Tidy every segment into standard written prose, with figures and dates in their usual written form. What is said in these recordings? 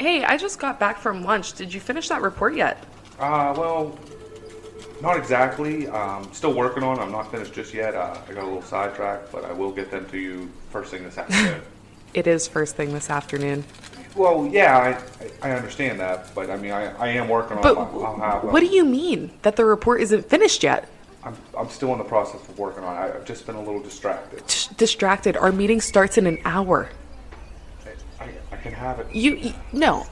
Hey, I just got back from lunch. Did you finish that report yet? Well, not exactly. Still working on it. I'm not finished just yet. I got a little sidetracked, but I will get them to you first thing this afternoon. It is first thing this afternoon. Well, yeah, I understand that, but I mean, I am working on it. I'll have, what do you mean that the report isn't finished yet? I'm still in the process of working on it. I've just been a little distracted. Distracted? Our meeting starts in an hour. I can have it. No.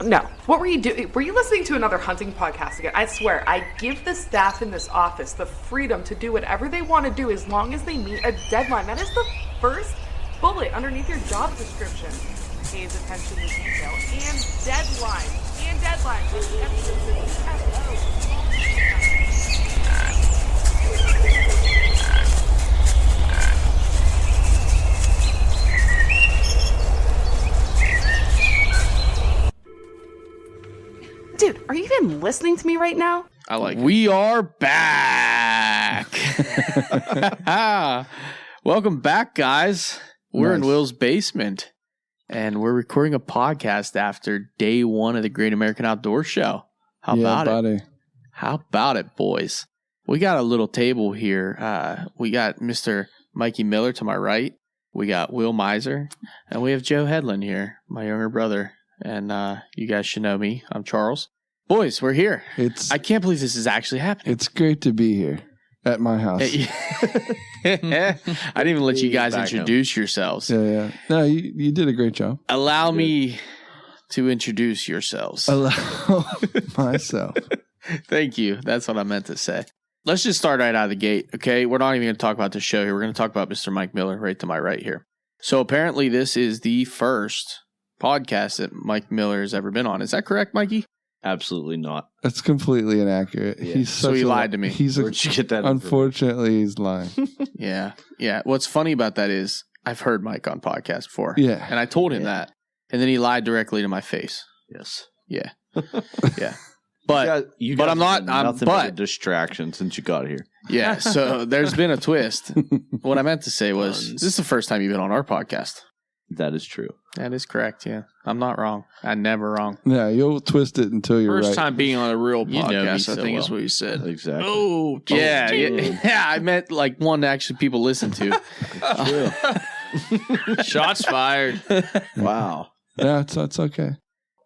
What were you doing? Were you listening to another hunting podcast again? I swear, I give the staff in this office the freedom to do whatever they want to do as long as they meet a deadline. That is the first bullet underneath your job description. Pays attention to detail and deadlines. Dude, are you even listening to me right now? We are back. Welcome back, guys. We're in Will's basement, and we're recording a podcast after day one of the Great American Outdoor Show. How about it? How about it, boys? We got a little table here. We got Mr. Mikey Miller to my right. We got Will Meiser, and we have Joe Hedland here, my younger brother. And you guys should know me. I'm Charles. Boys, we're here. I can't believe this is actually happening. It's great to be here at my house. I didn't even let you guys introduce yourselves. Yeah. No, you did a great job. Allow me to introduce yourselves. Allow myself. Thank you. That's what I meant to say. Let's just start right out of the gate, okay? We're not even going to talk about the show here. We're going to talk about Mr. Mike Miller right to my right here. So apparently this is the first podcast that Mike Miller has ever been on. Is that correct, Mikey? Absolutely not. That's completely inaccurate. Yeah. So he lied to me. Where'd you get that? Unfortunately, he's lying. Yeah. What's funny about that is I've heard Mike on podcasts before. Yeah. And I told him that. And then he lied directly to my face. Yes. Yeah. Yeah. But I'm not. Nothing but a distraction since you got here. Yeah. So there's been a twist. What I meant to say was, this is the first time you've been on our podcast. That is true. That is correct. Yeah. I'm not wrong. I'm never wrong. Yeah, you'll twist it until you're right. First time being on a real podcast, I think is what you said. Exactly. Oh, yeah. Yeah. I meant like one that actually people listen to. Shots fired. Wow. Yeah, it's okay.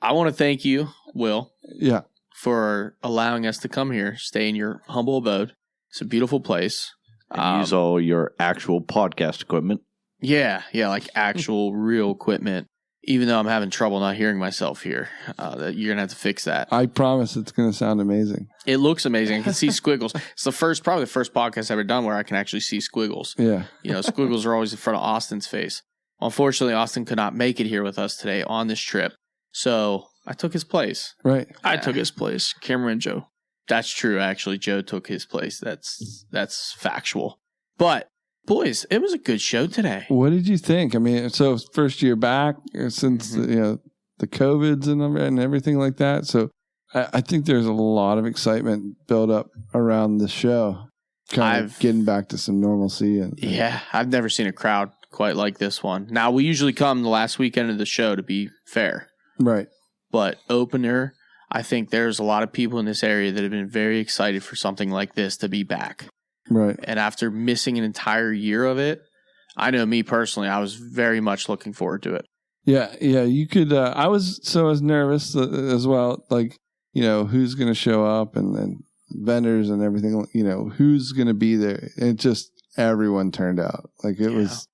I want to thank you, Will. Yeah. For allowing us to come here, stay in your humble abode. It's a beautiful place. And use all your actual podcast equipment. Yeah, like actual real equipment. Even though I'm having trouble not hearing myself here, you're gonna have to fix that. I promise it's gonna sound amazing. It looks amazing. I can see squiggles. It's probably the first podcast I've ever done where I can actually see squiggles. Yeah, squiggles are always in front of Austin's face. Unfortunately, Austin could not make it here with us today on this trip, so I took his place. Right, I took his place. Cameron Joe. That's true. Actually, Joe took his place. That's factual. But boys, it was a good show today. What did you think? I mean, so first year back since the COVIDs and everything like that. So I think there's a lot of excitement built up around the show, kind of getting back to some normalcy. Yeah, I've never seen a crowd quite like this one. Now we usually come the last weekend of the show, to be fair, right? But opener, I think there's a lot of people in this area that have been very excited for something like this to be back. Right. And after missing an entire year of it, I know me personally, I was very much looking forward to it. Yeah. You could, I was nervous as well. Like, who's going to show up and vendors and everything, who's going to be there. It just, everyone turned out. Like it was,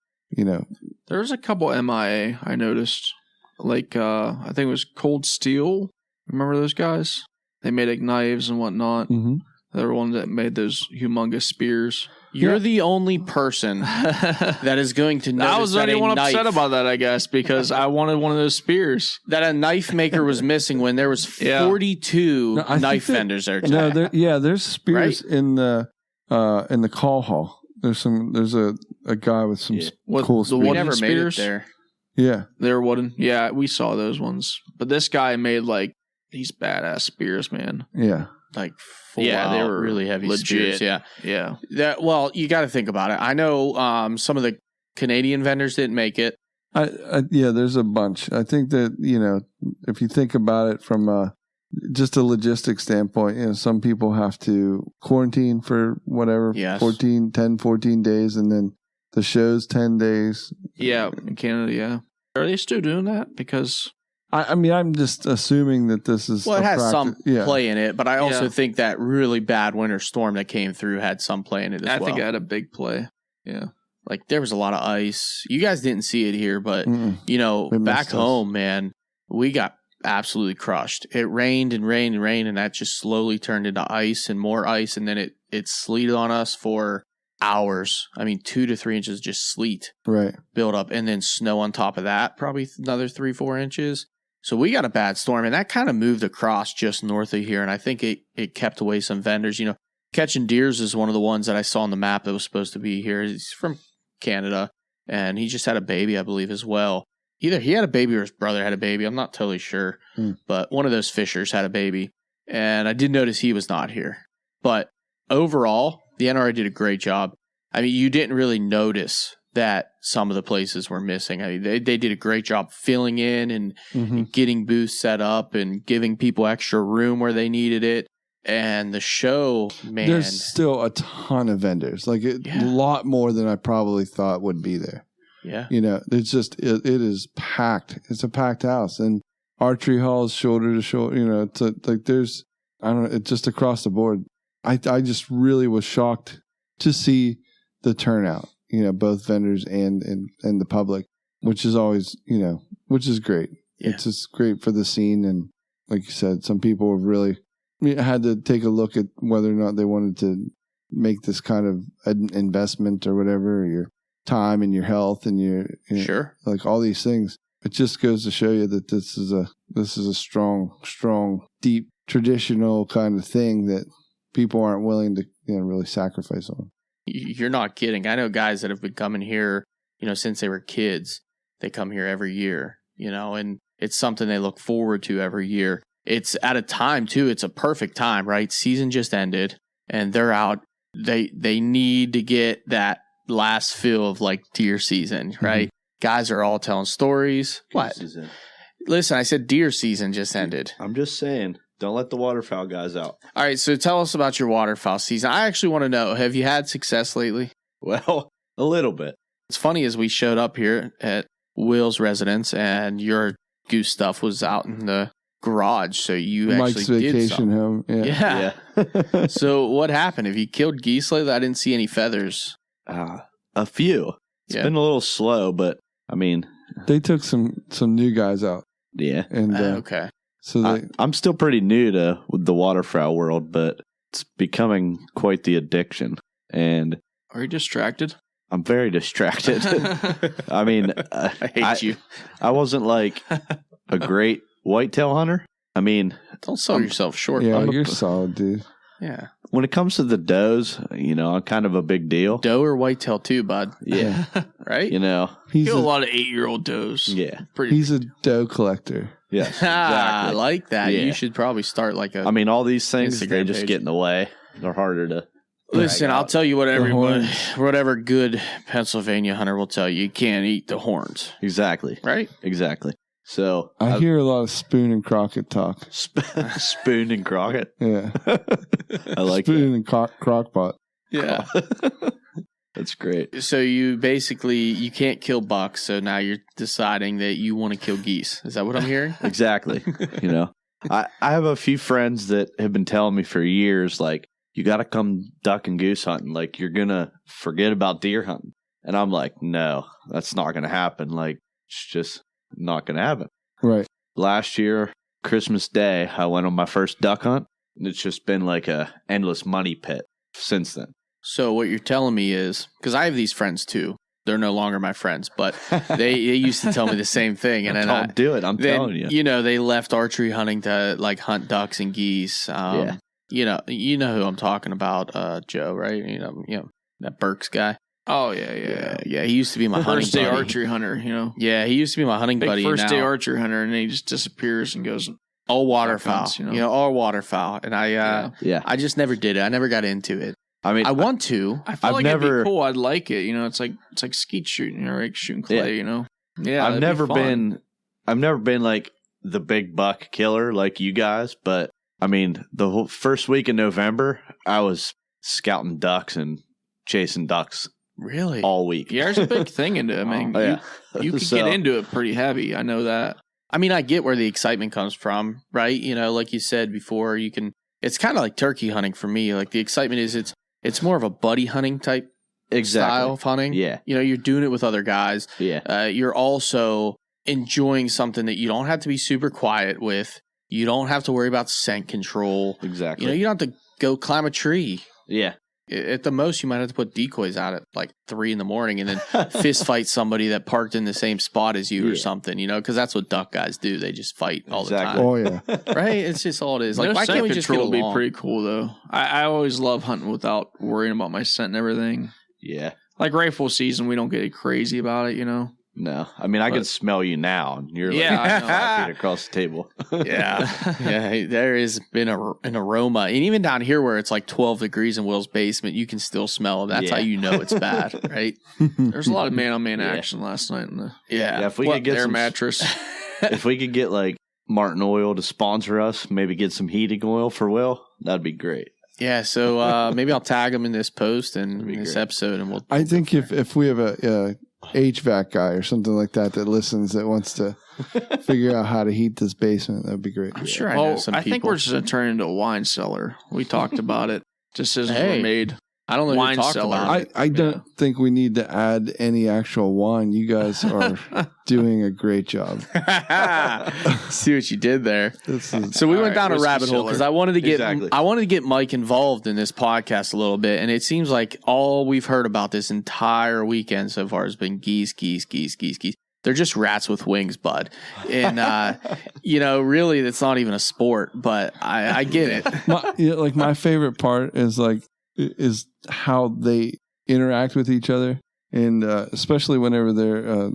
There's a couple MIA I noticed. Like, I think it was Cold Steel. Remember those guys? They made like knives and whatnot. Mm-hmm. They're the ones that made those humongous spears. You're the only person that is going to notice I was the only one upset knife, about that, I guess, because I wanted one of those spears. that a knife maker was missing when there was 42 knife vendors there today. No, there's spears in the call hall. There's a guy with some cool spears. We never made it spears? there. Yeah. They were wooden. Yeah, we saw those ones. But this guy made like these badass spears, man. Yeah. Like full they were really heavy legit. spears. Yeah. Well, you got to think about it. I know some of the Canadian vendors didn't make it. Yeah, there's a bunch. I think that, if you think about it from just a logistics standpoint, some people have to quarantine for whatever, Yes. 14 days, and then the show's 10 days. Yeah, in Canada, yeah. Are they still doing that? Because I'm just assuming that this is Well, it has some yeah. play in it, but I also Yeah. think that really bad winter storm that came through had some play in it as I well. think it had a big play. Yeah. Like, there was a lot of ice. You guys didn't see it here, but, It back missed us. home, man, we got absolutely crushed. It rained and rained and rained, and that just slowly turned into ice and more ice, and then it sleeted on us for hours. 2 to 3 inches just sleet Right. build up, and then snow on top of that, probably another 3-4 inches. So we got a bad storm, and that kind of moved across just north of here, and I think it kept away some vendors. Catching Deers is one of the ones that I saw on the map that was supposed to be here. He's from Canada, and he just had a baby, I believe, as well. Either he had a baby or his brother had a baby. I'm not totally sure, but one of those fishers had a baby, and I did notice he was not here. But overall, the NRA did a great job. You didn't really notice that some of the places were missing. They did a great job filling in and getting booths set up and giving people extra room where they needed it. And the show, man, there's still a ton of vendors, a lot more than I probably thought would be there. Yeah. It's just, it is packed. It's a packed house, and archery halls shoulder to shoulder, it's there's, I don't know, it's just across the board. I just really was shocked to see the turnout, both vendors and the public, which is always, which is great. Yeah. It's just great for the scene. And like you said, some people have really had to take a look at whether or not they wanted to make this kind of an investment or whatever, or your time and your health and your sure, all these things. It just goes to show you that this is a strong, deep, traditional kind of thing that people aren't willing to really sacrifice on. You're not kidding. I know guys that have been coming here, since they were kids. They come here every year, and it's something they look forward to every year. It's at a time, too. It's a perfect time, right? Season just ended, and they're out. They need to get that last feel of deer season, right? Guys are all telling stories. What? Season. Listen, I said deer season just ended. I'm just saying, don't let the waterfowl guys out. All right, so tell us about your waterfowl season. I actually want to know, have you had success lately? Well, a little bit. It's funny, as we showed up here at Will's residence, and your goose stuff was out in the garage, so you Mike's actually did vacation something. home. Yeah. Yeah. So what happened? Have you killed geese lately? I didn't see any feathers. A few. It's been a little slow, but They took some new guys out. Yeah. And Okay. so I'm still pretty new to the waterfowl world, but it's becoming quite the addiction. And Are you distracted? I'm very distracted. I hate you. I wasn't a great whitetail hunter. Don't sell yourself short. yeah, bud. you're solid, dude. Yeah. When it comes to the does, I'm kind of a big deal. Doe or whitetail too, bud. Yeah. Right? He's Kill a lot of 8-year-old does. Yeah. Pretty. He's a doe collector. Yes. I Exactly. like that. Yeah. You should probably start all these things, they Instagram just page. get in the way. They're harder to Listen, drag I'll out. tell you what horns. whatever good Pennsylvania hunter will tell you. You can't eat the horns, Exactly. right? Exactly. So I hear a lot of Spoon and Crockett talk. Spoon and Crockett. Yeah. I like Spoon and Crockpot. Yeah. That's great. So you can't kill bucks, so now you're deciding that you want to kill geese. Is that what I'm hearing? Exactly. I have a few friends that have been telling me for years, you got to come duck and goose hunting. You're going to forget about deer hunting. And I'm like, no, that's not going to happen. It's just not going to happen. Right. Last year, Christmas Day, I went on my first duck hunt. And it's just been a endless money pit since then. So what you're telling me is, because I have these friends too. They're no longer my friends, but they used to tell me the same thing. And then Don't do it. I'm telling you. They left archery hunting to hunt ducks and geese. Yeah. You know who I'm talking about, Joe, right? That Burks guy. Oh, yeah. Yeah. He used to be my hunting First day buddy. archery hunter, Yeah, he used to be my hunting Big buddy. first day now, archery hunter, and then he just disappears and goes all waterfowl. hunts, all waterfowl. And Yeah. I just never did it. I never got into it. I want to. I feel I've like never- it'd be cool. I'd like it. It's like skeet shooting, right? Shooting clay, Yeah, I've never been like the big buck killer like you guys, but I mean, the whole first week in November, I was scouting ducks and chasing ducks Really? all week. Yeah, there's a big thing into it. I mean, you could get into it pretty heavy. I know that. I mean, I get where the excitement comes from, right? You know, like you said before, it's kind of like turkey hunting for me. Like the excitement is it's more of a buddy hunting type style of hunting. Yeah. You know, you're doing it with other guys. Yeah. You're also enjoying something that you don't have to be super quiet with. You don't have to worry about scent control. Exactly. You know, you don't have to go climb a tree. Yeah. At the most, you might have to put decoys out at like 3 a.m. and then fist fight somebody that parked in the same spot as you or something, you know, because that's what duck guys do. They just fight all the time. Oh, yeah. Right? It's just all it is. Like, No, why scent can't we just get control would along? be pretty cool, though. I always love hunting without worrying about my scent and everything. Yeah. Like rifle season, we don't get crazy about it, you know? No. I mean, I can smell you now, and you're like Yeah, I know. 5 feet across the table. Yeah, there has been an aroma. And even down here where it's like 12 degrees in Will's basement, you can still smell it. That's how you know it's bad, right? There's a lot of man-on-man action last night in the Yeah. If we could get air some mattress. if we could get like Martin Oil to sponsor us, maybe get some heating oil for Will, that'd be great. Yeah, so maybe I'll tag him in this post and be this great. episode, and we'll. I think if we have a HVAC guy or something like that listens that wants to figure out how to heat this basement, that'd be great. I'm sure I know some I people. think we're just going to turn into a wine cellar. We talked about it. Decisions Hey. were made. I don't know wine who talked cellar. about it. I don't think we need to add any actual wine. You guys are doing a great job. See what you did there. This is, So we All went right, down a whiskey rabbit hole cellar. because I wanted to Exactly. get Mike involved in this podcast a little bit, and it seems like all we've heard about this entire weekend so far has been geese. They're just rats with wings, bud. And you know, really, that's not even a sport. But I get it. my favorite part is how they interact with each other, and especially whenever they're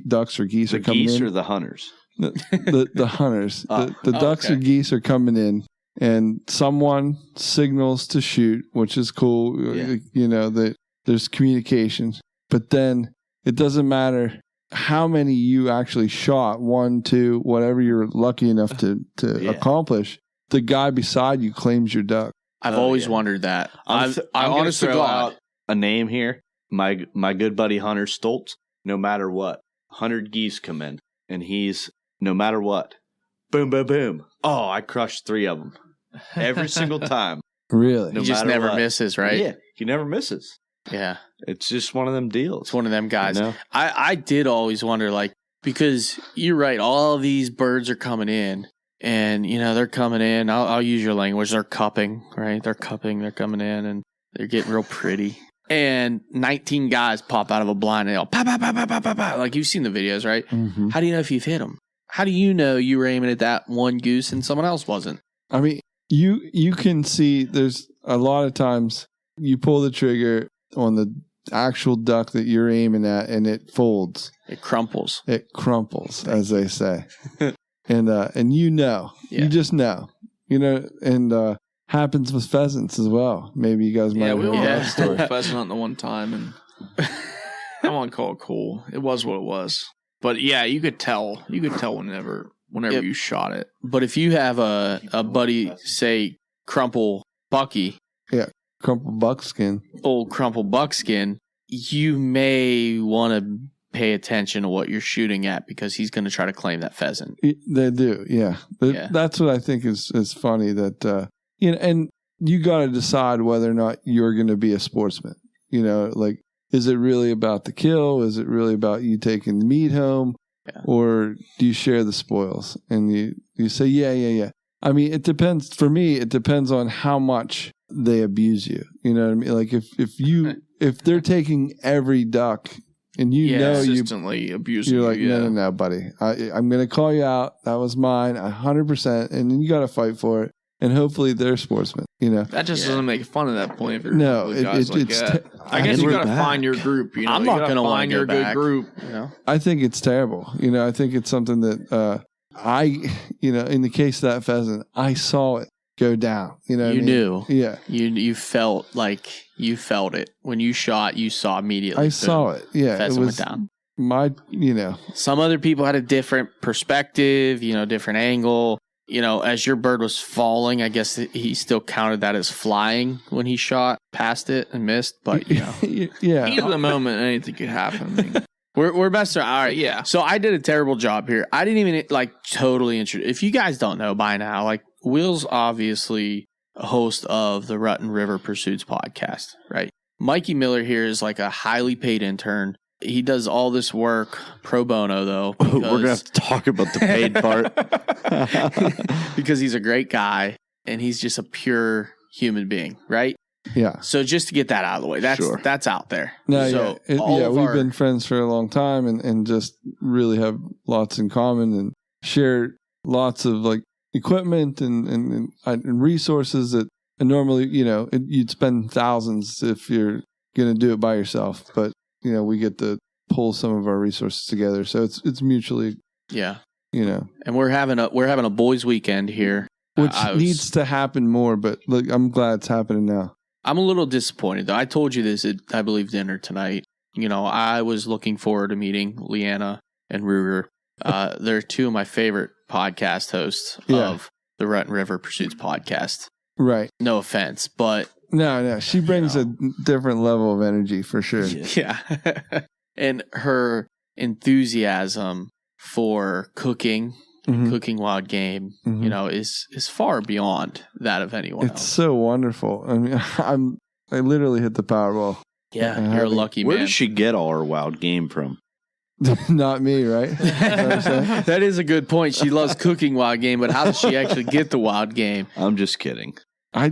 ducks or geese The are coming geese in. or the hunters? The hunters. The ducks okay. or geese are coming in, and someone signals to shoot, which is cool. Yeah. You know, that there's communication, but then it doesn't matter how many you actually shot, 1, 2, whatever you're lucky enough to accomplish. The guy beside you claims your duck. I've always wondered that. I I'm honest to gonna throw God. out a name here. My good buddy Hunter Stoltz. No matter what, 100 geese come in, and he's no matter what, boom, boom, boom. Oh, I crushed 3 of them every single time. Really? No He just matter never what. misses, right? Yeah, he never misses. Yeah. It's just one of them deals. It's one of them guys. You know? I did always wonder, like, because you're right, all of these birds are coming in, and, you know, they're coming in. I'll use your language. They're cupping, right? They're coming in, and they're getting real pretty. And 19 guys pop out of a blind, and they all, pa, pa, pa, pa, pa, pa, pa. Like, you've seen the videos, right? Mm-hmm. How do you know if you've hit them? How do you know you were aiming at that one goose and someone else wasn't? I mean, you can see there's a lot of times you pull the trigger on the actual duck that you're aiming at, and it folds. It crumples. It crumples, as they say. And you know, you just know, and happens with pheasants as well. Maybe you guys might have we heard were that on story. pheasant hunting the one time, and I won't call it cool. It was what it was. But yeah, you could tell. You could tell whenever you shot it. But if you have a buddy, say, Crumple Bucky, Crumple buckskin. old Crumple Buckskin, you may want to pay attention to what you're shooting at because he's going to try to claim that pheasant. They do, yeah. Yeah. That's what I think is funny that and you got to decide whether or not you're going to be a sportsman. Like, is it really about the kill? Is it really about you taking the meat home? Yeah. Or do you share the spoils? And you say, yeah. I mean, it depends. For me, it depends on how much they abuse you. You know what I mean? Like if they're taking every duck and you consistently abusing you're like, you, no, buddy. I'm going to call you out. That was mine, 100%. And then you got to fight for it. And hopefully they're sportsmen, That just doesn't make fun at that point. If you're No, with guys like it's. that. I guess you got to find your group. I'm not going to want find to go your good back. group. I think it's terrible. I think it's something that in the case of that pheasant, I saw it go down. You know, what I mean? Knew. Yeah, You felt like you felt it when you shot. You saw immediately. I saw it. Yeah, Pheasant it was went down. Some other people had a different perspective, different angle. As your bird was falling, I guess he still counted that as flying when he shot past it and missed. But yeah, heat of the moment, anything could happen. We're messing around. All right, yeah. So I did a terrible job here. I didn't even totally introduce. If you guys don't know by now, Will's obviously a host of the Rutten River Pursuits podcast, right? Mikey Miller here is a highly paid intern. He does all this work pro bono, though. We're going to have to talk about the paid part. Because he's a great guy, and he's just a pure human being, right? Yeah. So just to get that out of the way, that's out there. No, so we've been friends for a long time and just really have lots in common and share lots of equipment and resources that normally, you'd spend thousands if you're going to do it by yourself. But we get to pull some of our resources together, so it's mutually, And we're having a boys' weekend here, which needs to happen more. But I'm glad it's happening now. I'm a little disappointed, though. I told you this at, I believe, dinner tonight. I was looking forward to meeting Leanna and Ruger. They're two of my favorite podcast hosts of the Rutten River Pursuits podcast. Right. No offense, but No, she brings a different level of energy for sure. Yeah. And her enthusiasm for cooking, cooking wild game, is far beyond that of anyone else. It's so wonderful. I mean, I literally hit the Powerball. Yeah, you're a lucky man. Where does she get all her wild game from? Not me, right? That is a good point. She loves cooking wild game, but how does she actually get the wild game? I'm just kidding. I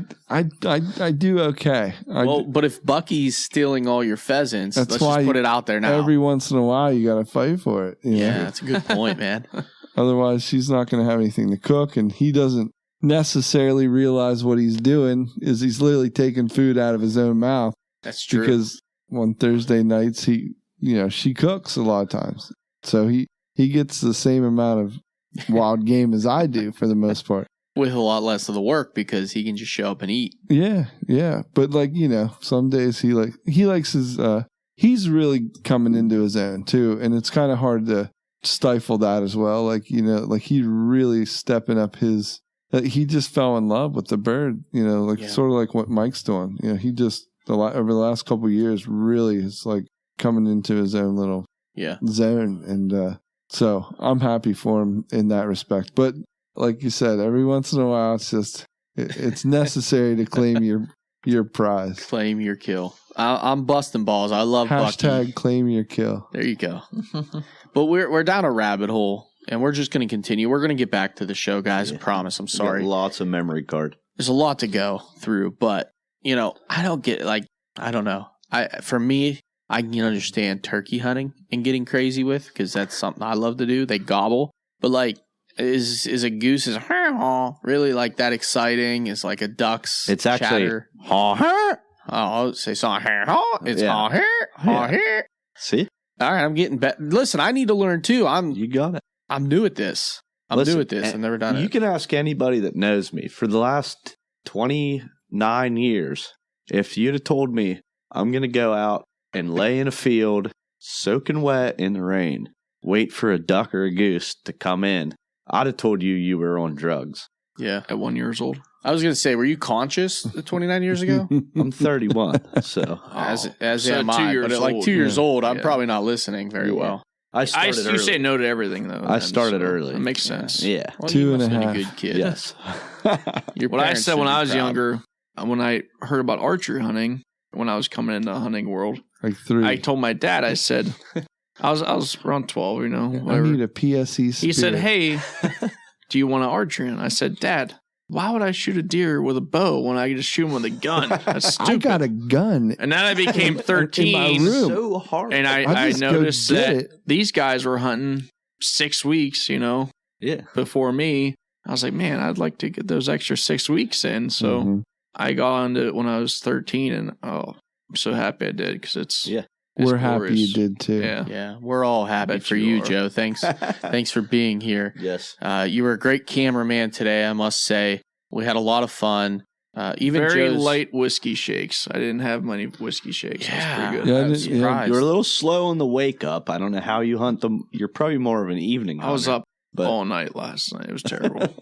do okay. But if Bucky's stealing all your pheasants, let's just put it out there now. Every once in a while, you got to fight for it. Yeah, that's a good point, man. Otherwise, she's not going to have anything to cook, and he doesn't necessarily realize what he's doing. Is he's literally taking food out of his own mouth. That's true. Because on Thursday nights, she cooks a lot of times, so he gets the same amount of wild game as I do for the most part. With a lot less of the work because he can just show up and eat. Yeah. But some days he likes his he's really coming into his own too, and it's kind of hard to stifle that as well. He's really stepping up his. He just fell in love with the bird. Sort of like what Mike's doing. He just over the last couple of years really is coming into his own little zone, and so I'm happy for him in that respect. But like you said, every once in a while, it's necessary to claim your prize. Claim your kill. I'm busting balls. I love Bucky. Claim your kill. There you go. But we're down a rabbit hole, and we're just going to continue. We're going to get back to the show, guys. I promise. I'm sorry. Lots of memory card. There's a lot to go through, but I don't get I don't know. For me, I can understand turkey hunting and getting crazy with, because that's something I love to do. They gobble, but is a goose really that exciting? Is a duck's it's actually chatter? I'll say something. It's See? All right, I'm getting better. Listen, I need to learn too. You got it. I'm new at this. New at this. I've never done it. You can ask anybody that knows me. For the last 29 years, if you'd have told me I'm going to go out and lay in a field, soaking wet in the rain, wait for a duck or a goose to come in, I'd have told you were on drugs. Yeah. At 1 year old. I was going to say, were you conscious 29 years ago? I'm 31, so. As so am I. But at 2 years old, I'm probably not listening very well. You say no to everything, though. I started early. That makes sense. Yeah. Well, 2.5. A good kid. Yes. What I said when I was younger, when I heard about archery hunting, when I was coming into the hunting world, 3. I told my dad, I said, I was around 12, whatever. I need a PSE spirit. He said, hey, do you want to archery? And I said, Dad, why would I shoot a deer with a bow when I could just shoot him with a gun? That's stupid. I got a gun. And then I became 13. In my room. So hard. And I noticed that these guys were hunting 6 weeks, before me. I was like, man, I'd like to get those extra 6 weeks in. So I got into it when I was 13, and I'm so happy I did, because it's we're glorious. Happy you did too. Yeah, we're all happy for you, Joe. Thanks for being here. Yes. You were a great cameraman today, I must say. We had a lot of fun. Even very Joe's, light whiskey shakes. I didn't have many whiskey shakes. Yeah. That's pretty good. Yeah, I was surprised. You're a little slow on the wake up. I don't know how you hunt them. You're probably more of an evening hunter. I was up but all night last night. It was terrible.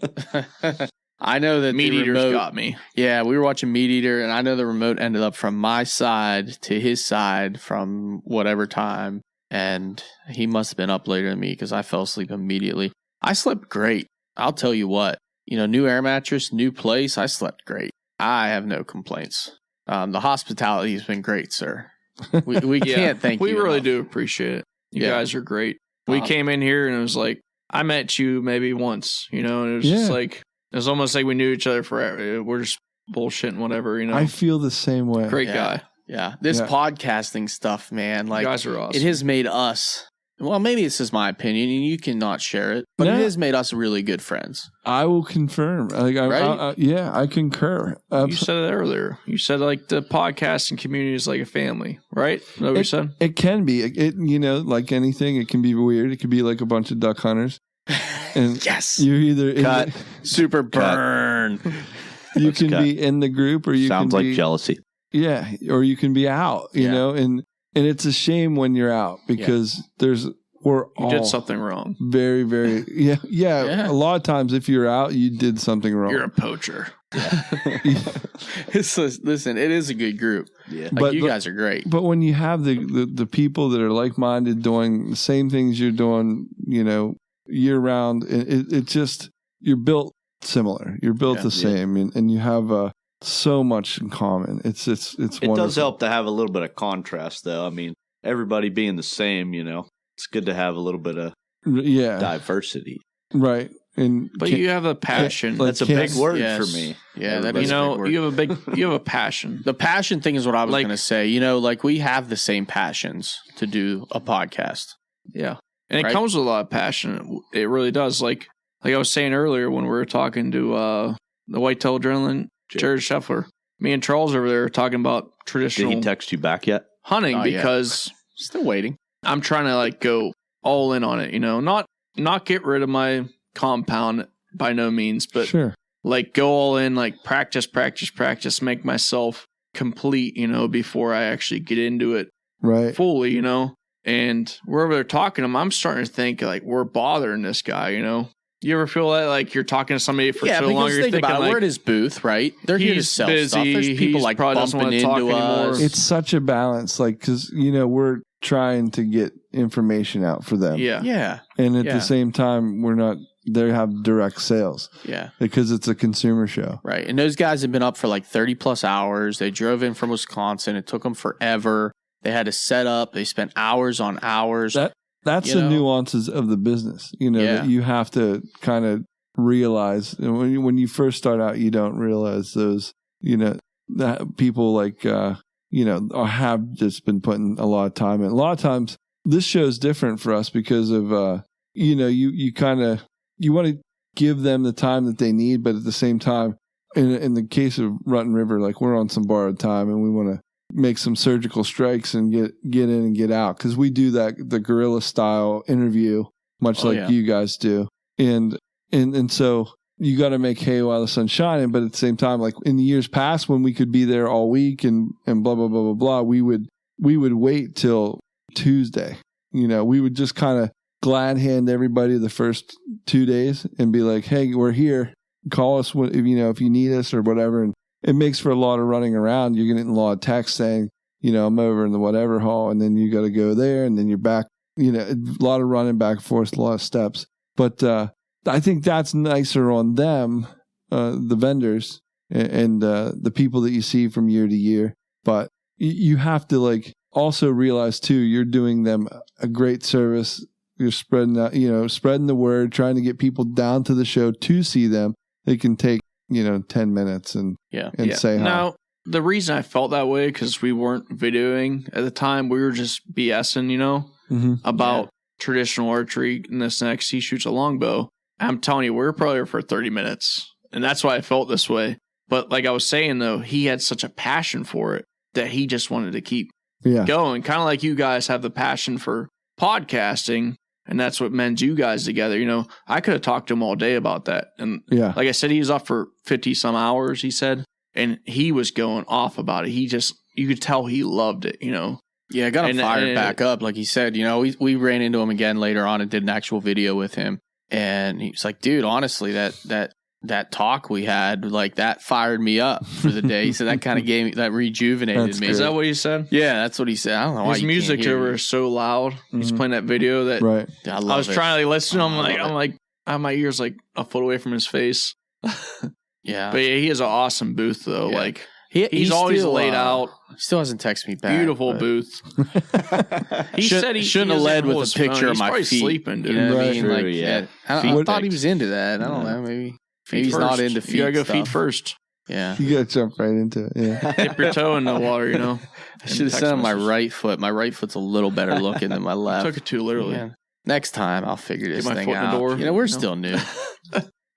I know that Meat the Eaters remote got me. Yeah, we were watching Meat Eater, and I know the remote ended up from my side to his side from whatever time, and he must have been up later than me because I fell asleep immediately. I slept great. I'll tell you what. New air mattress, new place. I slept great. I have no complaints. The hospitality has been great, sir. We can't thank you. We really enough. do appreciate it. You guys are great. We came in here and it was like, I met you maybe once, and it was just like, it was almost like we knew each other forever. We're just bullshitting whatever, I feel the same way. Great guy. Yeah. This podcasting stuff, man, You guys are awesome. it has made us, well, maybe this is my opinion and you cannot share it, but it has made us really good friends. I will confirm. Like, I concur. You said it earlier. You said like the podcasting community is like a family, right? Is that what you said? It can be. It like anything, it can be weird. It could be like a bunch of duck hunters. And yes. You're either super burn. You can be in the group, or you sounds can like jealousy. Yeah, or you can be out. You know, and it's a shame when you're out because we're all did something wrong. Very, very yeah. A lot of times, if you're out, you did something wrong. You're a poacher. Listen, it is a good group. Yeah, but you guys are great. But when you have the people that are like minded, doing the same things you're doing, year round, it just, you're built similar. You're built the same, and you have so much in common. It's wonderful. It does help to have a little bit of contrast, though. I mean, everybody being the same, it's good to have a little bit of diversity, right? But you have a passion. That's a big word for me. Yeah, that is a big word. you have a passion. The passion thing is what I was going to say. Like we have the same passions to do a podcast. Yeah. And it comes with a lot of passion. It really does. Like I was saying earlier when we were talking to the Whitetail Adrenaline, Jared Scheffler, me and Charles over there talking about traditional. Did he text you back yet? Hunting because still waiting. I'm trying to go all in on it. Not get rid of my compound by no means, but go all in, practice, make myself complete. Before I actually get into it fully. And wherever they're talking to him, I'm starting to think we're bothering this guy, You ever feel that you're talking to somebody for so long, you're thinking we're at his booth, right? They're here to sell busy, stuff. There's people probably doesn't bumping want to talk into us. anymore. It's such a balance, because we're trying to get information out for them. Yeah. And at the same time, we're not. They have direct sales. Yeah. Because it's a consumer show. Right. And those guys have been up for 30 plus hours. They drove in from Wisconsin. It took them forever. They had to set up. They spent hours on hours. That's the nuances of the business, that you have to kind of realize. And when you first start out, you don't realize those, that people have just been putting a lot of time in. A lot of times, this show is different for us because of, you want to give them the time that they need, but at the same time, in the case of Rutten River, we're on some borrowed time, and we want to make some surgical strikes and get in and get out, because we do the guerrilla style interview, much you guys do, and so you got to make hay while the sun's shining. But at the same time, in the years past when we could be there all week and blah blah blah blah blah, we would wait till Tuesday. We would just kind of glad hand everybody the first 2 days and be like, hey, we're here, call us if you need us or whatever. And it makes for a lot of running around. You're getting a lot of text saying, I'm over in the whatever hall, and then you got to go there, and then you're back. A lot of running back and forth, a lot of steps. But I think that's nicer on them, the vendors and the people that you see from year to year. But you have to also realize too, you're doing them a great service. You're spreading out, spreading the word, trying to get people down to the show to see them. They can take 10 minutes and say hi. Now, the reason I felt that way, because we weren't videoing at the time, we were just BSing, about traditional archery and this next. He shoots a longbow. I'm telling you, we were probably here for 30 minutes. And that's why I felt this way. But like I was saying, though, he had such a passion for it that he just wanted to keep going. Kind of like you guys have the passion for podcasting. And that's what mends you guys together. I could have talked to him all day about that. And like I said, he was up for 50 some hours, he said. and he was going off about it. You could tell he loved it, you know. Yeah, got him fired back up. Like he said, you know, we ran into him again later on and did an actual video with him. And he's like, dude, honestly, that talk we had, like, that fired me up for the day. He said that kind of gave me, that rejuvenated me. Is that what he said? Yeah, that's what he said. I don't know why his music over is so loud. He's playing that video that I was trying to listen to him. I have my ears like a foot away from his face. Yeah. But he has an awesome booth, though. Yeah. Like, he's always still, laid out. He still hasn't texted me back. Beautiful booth. He said he shouldn't have led with a picture of my feet. Sleeping, dude. You know what I mean? Like, True, yeah. I thought he was into that. I don't know. Maybe he's not into feet. You gotta go stuff. feet first. Yeah. You gotta jump right into it. Yeah. Dip your toe in the water, you know. I should have said on my right foot. My right foot's a little better looking than my left. Took it too literally. Yeah. Next time I'll figure this my thing foot in the out. door. You know, we're still new.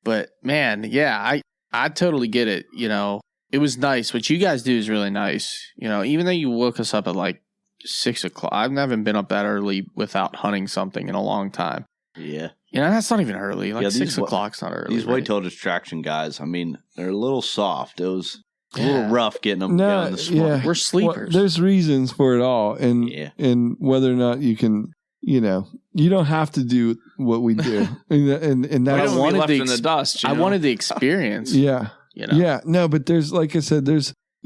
But man, yeah, I totally get it. You know, it was nice. What you guys do is really nice. You know, even though you woke us up at like 6 o'clock, I've never been up that early without hunting something in a long time. Yeah. You know, that's not even early. Like 6 o'clock's not early. These whitetail distraction guys, I mean, they're a little soft. It was a little rough getting them going this morning. We're sleepers. Well, there's reasons for it all. And whether or not you can, you know, you don't have to do what we do. and that's I wanted in the dust. I wanted the experience. Yeah. You know? Yeah. No, but there's, like I said,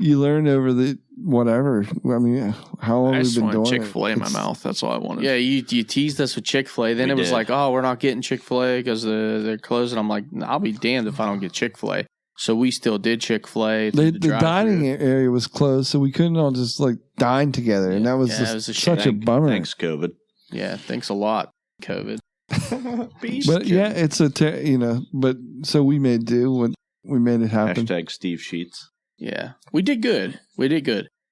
you learn over the whatever. I mean, how long we've been doing it. Chick-fil-A in my mouth. That's all I wanted. Yeah, you teased us with Chick-fil-A. Then it was like, oh, we're not getting Chick-fil-A because they're closing. I'm like, I'll be damned if I don't get Chick-fil-A. So we still did Chick-fil-A. The dining area was closed, so we couldn't all just like dine together, and that was such a bummer. Thanks, COVID. Yeah, thanks a lot, COVID. But yeah, it's but so we made do. We made it happen. # Steve Sheets. Yeah, we did good.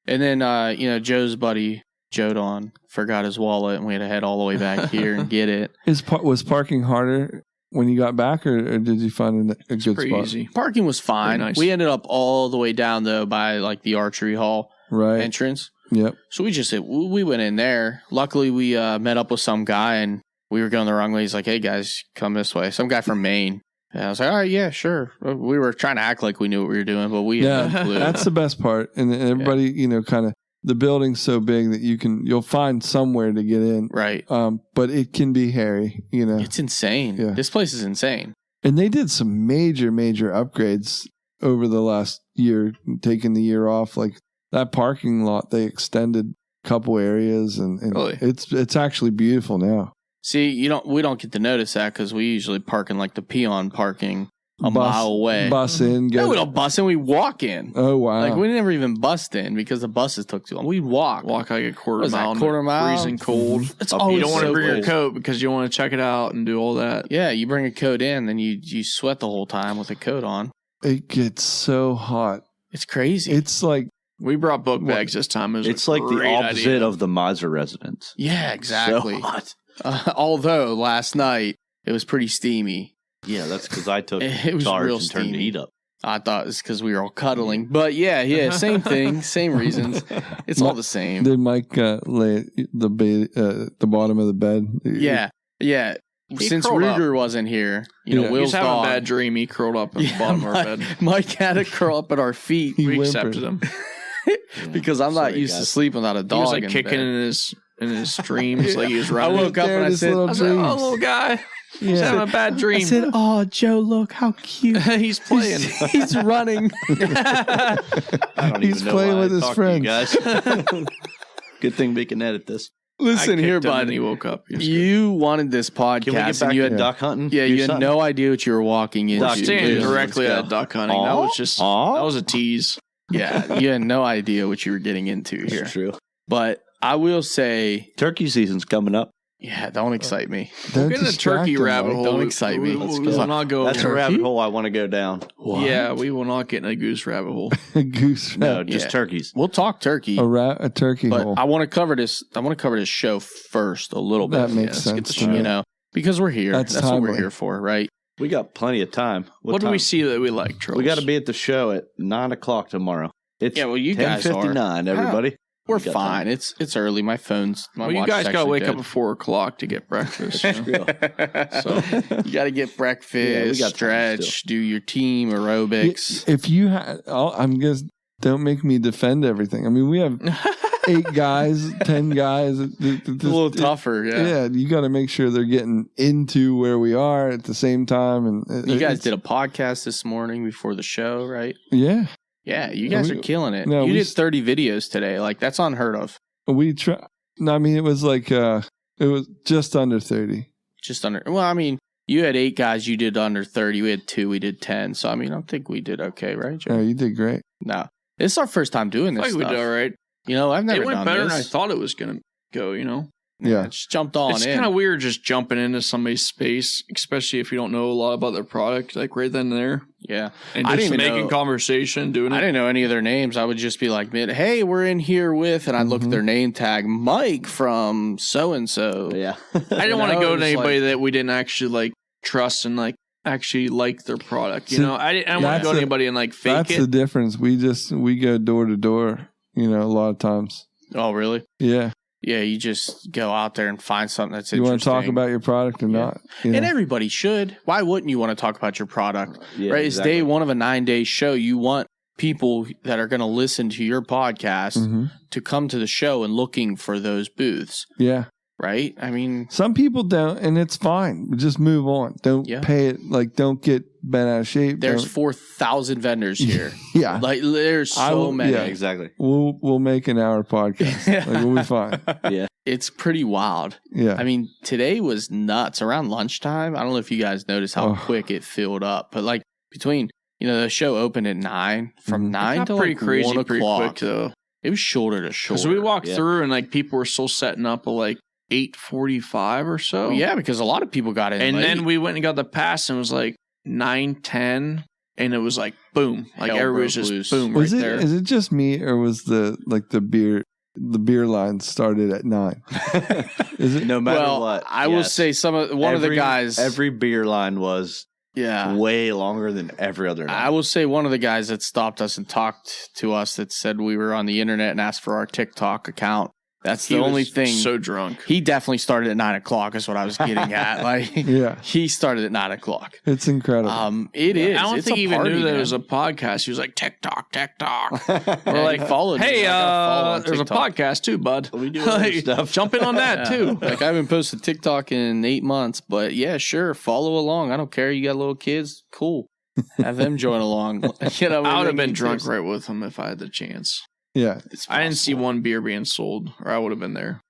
And then, Joe's buddy, Jodon, forgot his wallet, and we had to head all the way back here and get it. Was parking harder when you got back, or did you find a good spot? Easy. Parking was fine. Nice. We ended up all the way down, though, by like the archery hall entrance. Yep. So we went in there. Luckily, we met up with some guy, and we were going the wrong way. He's like, hey, guys, come this way. Some guy from Maine. And I was like, all right, yeah, sure. We were trying to act like we knew what we were doing, but we had no clue. That's the best part. And everybody, kind of, the building's so big that you'll find somewhere to get in. Right. But it can be hairy, It's insane. Yeah. This place is insane. And they did some major, major upgrades over the last year, taking the year off. Like that parking lot, they extended a couple areas, and really? It's actually beautiful now. See, we don't get to notice that because we usually park in like the peon parking a mile away. Bus in. No, we don't bus in. We walk in. Oh, wow. Like we never even bust in because the buses took too long. We'd walk. Walk like a quarter mile. Freezing cold. It's always you don't want to bring cold. your coat because you don't want to check it out and do all that. Yeah, you bring a coat in, then you sweat the whole time with a coat on. It gets so hot. It's crazy. It's like... We brought book bags this time. It's like the opposite of the Meiser residence. Yeah, exactly. So hot. Although last night it was pretty steamy. Yeah, that's because I took it was charge real and turned the heat up. I thought it was because we were all cuddling. But yeah, same thing, same reasons. It's all the same. Did Mike lay the bottom of the bed? Yeah. Since Ruger wasn't here, Will's having dog. a bad dream. He curled up at the bottom of our bed. Mike had to curl up at our feet. We accepted him. Because I'm not used to sleep without a dog. He was like kicking in his dreams, like he was running. I woke up and I said, "Oh, little guy, he's having a bad dream." I said, "Oh, Joe, look how cute he's playing. He's running. He's playing with his friends." Guys, good thing we can edit this. Listen here, bud. He woke up. You wanted this podcast. Can we get back to duck hunting? Yeah, you had no idea what you were walking into. Standing directly at duck hunting. That was just that was a tease. Yeah, you had no idea what you were getting into here. That's true. But I will say, turkey season's coming up. Yeah, don't excite me. We'll get in a turkey rabbit hole. Don't excite me. We will not go. That's a rabbit hole I want to go down. What? Yeah, we will not get in a goose rabbit hole. A goose? No, just turkeys. We'll talk turkey. A turkey but hole. I want to cover this. I want to cover this show first a little bit. That makes sense. Because we're here. That's what we're here for, right? We got plenty of time. What do we see that we like, Charles? We got to be at the show at 9:00 tomorrow. It's you guys are. 10:59, everybody. We're fine. Time. It's early. My phone's. My you guys got to wake up at 4:00 to get breakfast. So you got to get breakfast. We got stretch. Do your team aerobics. If you had, I'm just don't make me defend everything. I mean, we have 8 guys, 10 guys. It's a little tougher. Yeah, you got to make sure they're getting into where we are at the same time. And you guys did a podcast this morning before the show, right? Yeah. Yeah, you guys are killing it. No, you did 30 videos today. Like, that's unheard of. We try. No, I mean, it was like, it was just under 30. Just under. Well, I mean, you had 8 guys. You did under 30. We had 2. We did 10. So, I mean, I think we did okay, right, Joe? Yeah, you did great. No. This is our first time doing this stuff. We did all right. You know, I've never done this. It went better than I thought it was going to go, you know? Yeah. Just jumped on It's kind of weird just jumping into somebody's space, especially if you don't know a lot about their product, like right then and there. Yeah. And just making conversation, doing it. I didn't know any of their names. I would just be like, hey, we're in here with, and I'd look at their name tag, Mike from so-and-so. Yeah. I didn't want to go to anybody that we didn't actually like trust and like actually like their product. You know, I don't want to go to anybody and like fake it. That's the difference. We go door to door, you know, a lot of times. Oh, really? Yeah. Yeah, you just go out there and find something that's interesting. You want to talk about your product or not? You know? And everybody should. Why wouldn't you want to talk about your product? Yeah, right? It's day one of a 9-day show. You want people that are going to listen to your podcast to come to the show and looking for those booths. Yeah. Right? I mean, some people don't, and it's fine. Just move on. Don't pay it. Like, don't get bent out of shape. There's 4,000 vendors here. Yeah. Like, there's so many. Yeah, exactly. We'll make an hour podcast. Like, we'll be fine. Yeah. It's pretty wild. Yeah. I mean, today was nuts. Around lunchtime, I don't know if you guys noticed how quick it filled up, but like between, you know, the show opened at 9, from 9 to like crazy, 1 o'clock. pretty quick, though. It was shoulder to shoulder. So we walked through and like people were still setting up at like 8:45 or so. Well, yeah, because a lot of people got in and late. then we went and got the pass and it was like 9:10 and it was like boom, like everybody was just loose. Boom right there. Is it just me or was the beer line started at 9? Is it? No matter what. I will say one of the guys. Every beer line was way longer than every other night. I will say one of the guys that stopped us and talked to us that said we were on the internet and asked for our TikTok account. That's the only thing. So drunk. He definitely started at 9 o'clock is what I was getting at. Like, he started at 9 o'clock. It's incredible. It is. I don't think he even knew that it was a podcast. He was like, TikTok. We're like, followed. Hey, there's a podcast too, bud. We do other stuff. Jump in on that too. Like, I haven't posted TikTok in 8 months, but yeah, sure. Follow along. I don't care. You got little kids. Cool. Have them join along. You know, I would have been drunk right with them if I had the chance. Yeah, I didn't see one beer being sold, or I would have been there.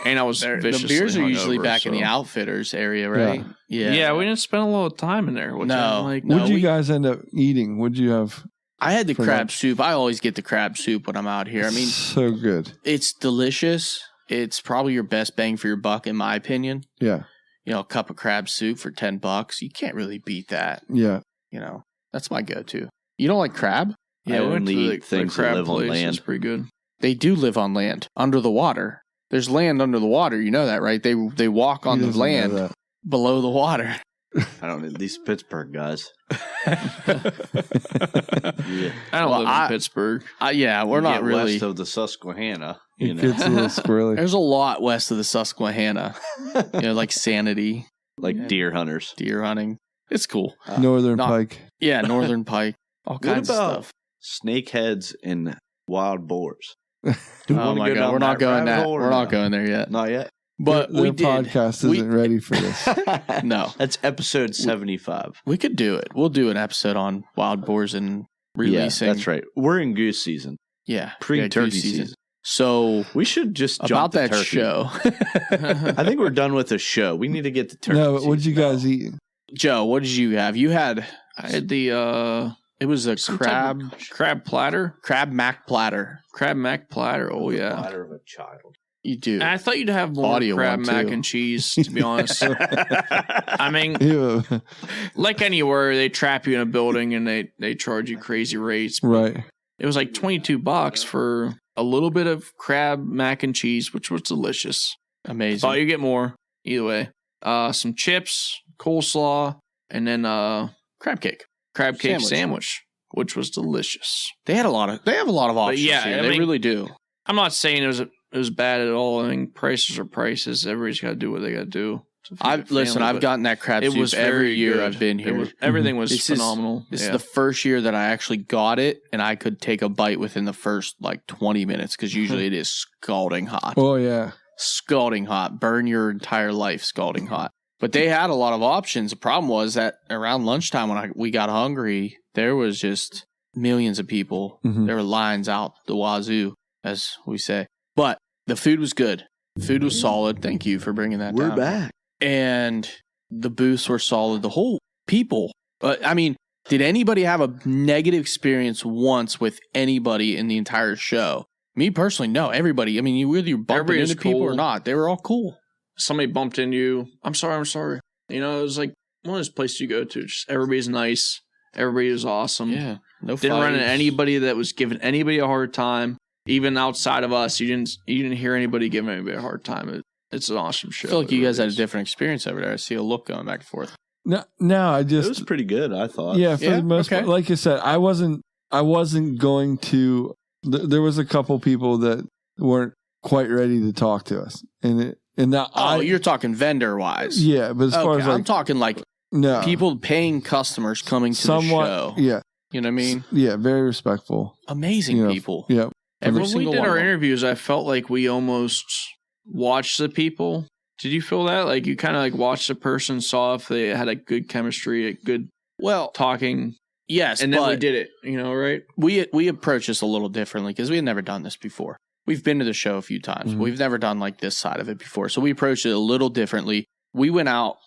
And I was viciously the beers are usually hungover, back in the outfitters area, right? Yeah, we didn't spend a lot of time in there. What'd you guys end up eating? What'd you have? I had the crab soup. I always get the crab soup when I'm out here. I mean, so good. It's delicious. It's probably your best bang for your buck, in my opinion. Yeah. You know, a cup of crab soup for $10. You can't really beat that. Yeah. You know, that's my go-to. You don't like crab? Yeah, we went to the crab live on land. It's pretty good. They do live on land, under the water. There's land under the water. You know that, right? They walk on the land below the water. I don't know. These Pittsburgh guys. I don't live in Pittsburgh. We're not really. West of the Susquehanna. It gets a little squirrely. There's a lot west of the Susquehanna. You know, like Sanity. Like deer hunters. Deer hunting. It's cool. Northern pike. Yeah, northern pike. All kinds of stuff. Snakeheads and wild boars. Oh my God, we're not going that. We're not going there yet. Not yet. But the podcast isn't ready for this. No, that's episode 75. We could do it. We'll do an episode on wild boars and releasing. Yeah, that's right. We're in goose season. Yeah, pre-turkey season. So we should just jump about that turkey. show. I think we're done with the show. We need to get the turkey. No, but what'd you guys eat? Joe, what did you have? I had the it was a crab platter. Crab mac platter. Crab mac platter. Oh yeah. Platter of a child. You do. And I thought you'd have more crab mac and cheese, to be honest. I mean, like anywhere, they trap you in a building and they charge you crazy rates. Right. It was like $22 for a little bit of crab mac and cheese, which was delicious. Amazing. Thought you get more. Either way. Some chips, coleslaw, and then crab cake. Crab cake sandwich, which was delicious. They have a lot of options. But yeah, here. They really do. I'm not saying it was bad at all. I mean, prices are prices. Everybody's got to do what they got to do. I've gotten that crab soup every year I've been here. Everything was phenomenal. This is the first year that I actually got it, and I could take a bite within the first 20 minutes because usually it is scalding hot. Oh yeah, scalding hot. Burn your entire life scalding hot. But they had a lot of options. The problem was that around lunchtime when we got hungry, there was just millions of people. There were lines out the wazoo, as we say. But the food was good. Food was solid. Thank you for bringing that down. We're back. And the booths were solid. The whole people. I mean, did anybody have a negative experience once with anybody in the entire show? Me personally, no. Everybody. I mean, whether you bumped into people or not, they were all cool. Somebody bumped into you. I'm sorry. You know, it was like one of those places you go to. Just everybody's nice. Everybody was awesome. Yeah. No Didn't run into anybody that was giving anybody a hard time. Even outside of us, you didn't hear anybody giving anybody a hard time. It's an awesome show. I feel like you guys had a different experience over there. I see a look going back and forth. No, it was pretty good, I thought. Yeah, for the most part. Like I said, I wasn't going to. There was a couple people that weren't quite ready to talk to us, you're talking vendor wise. Yeah, but as far as I'm talking people paying customers coming to the show. Yeah, you know what I mean. Yeah, very respectful, amazing people. Yeah. When we did our interviews, I felt like we almost watched the people. Did you feel that? Like you kind of watched the person, saw if they had a good chemistry, a good talking. Yes, and then we did it. You know, right? We approached this a little differently because we had never done this before. We've been to the show a few times. Mm-hmm. We've never done this side of it before, so we approached it a little differently. We went out,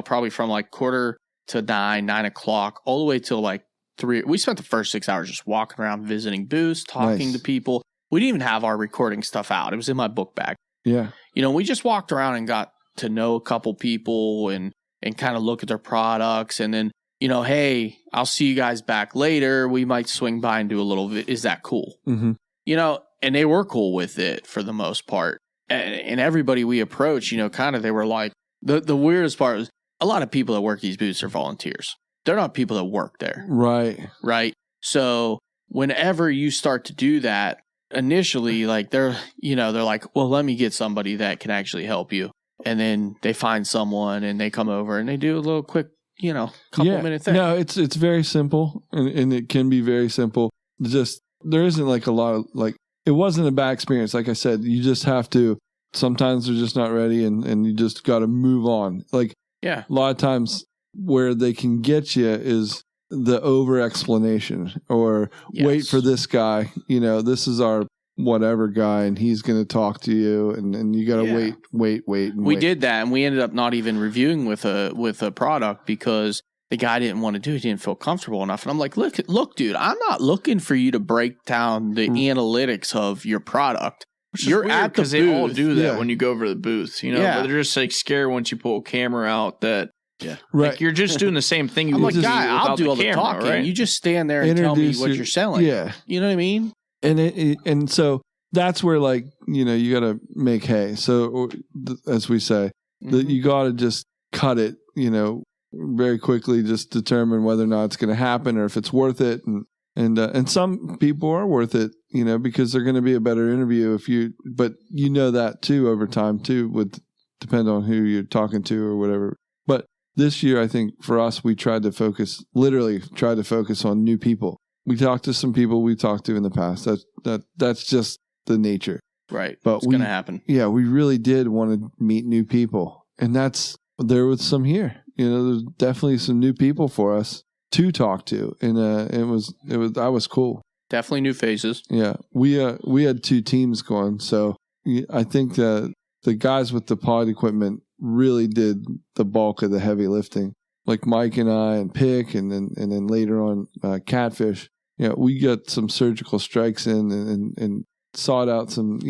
probably from 9:45 to 9 o'clock, all the way till 3. We spent the first 6 hours just walking around, visiting booths, talking to people. We didn't even have our recording stuff out. It was in my book bag. Yeah. We just walked around and got to know a couple people and kind of look at their products. And then, hey, I'll see you guys back later. We might swing by and do a little is that cool? Mm-hmm. And they were cool with it for the most part. And everybody we approached, kind of they were like, the weirdest part was a lot of people that work these booths are volunteers. They're not people that work there. Right. So whenever you start to do that, initially, they're like, well, let me get somebody that can actually help you. And then they find someone and they come over and they do a little quick, couple minute thing. No, it's very simple and it can be very simple. Just, there isn't a lot of it wasn't a bad experience. Like I said, you just have to, sometimes they're just not ready and you just got to move on. A lot of times where they can get you is the over explanation or wait for this guy, this is our whatever guy and he's going to talk to you and you got to wait. We did that and we ended up not even reviewing with a product because the guy didn't want to do it. He didn't feel comfortable enough. And I'm like, look, dude, I'm not looking for you to break down the analytics of your product. You're at the booth. They all do that when you go over to the booth, but they're just scared once you pull a camera out that right. You're just doing the same thing you I'm would do guy, I'll do all the camera, talking. Right? You just stand there and tell me what you're selling. Yeah. You know what I mean? And so that's where you got to make hay. So as we say, that you got to just cut it, very quickly, just determine whether or not it's going to happen or if it's worth it. And some people are worth it, because they're going to be a better interview but that too over time too would depend on who you're talking to or whatever. But this year, I think for us, we literally tried to focus on new people. We talked to some people we talked to in the past. That's just the nature. Right. But it's going to happen. Yeah, we really did want to meet new people. And there was some here. There's definitely some new people for us to talk to. And that was cool. Definitely new faces. Yeah. We had 2 teams going. So I think that the guys with the pod equipment really did the bulk of the heavy lifting. Like Mike and I and Pick and then later on Catfish. We got some surgical strikes in and sought out some,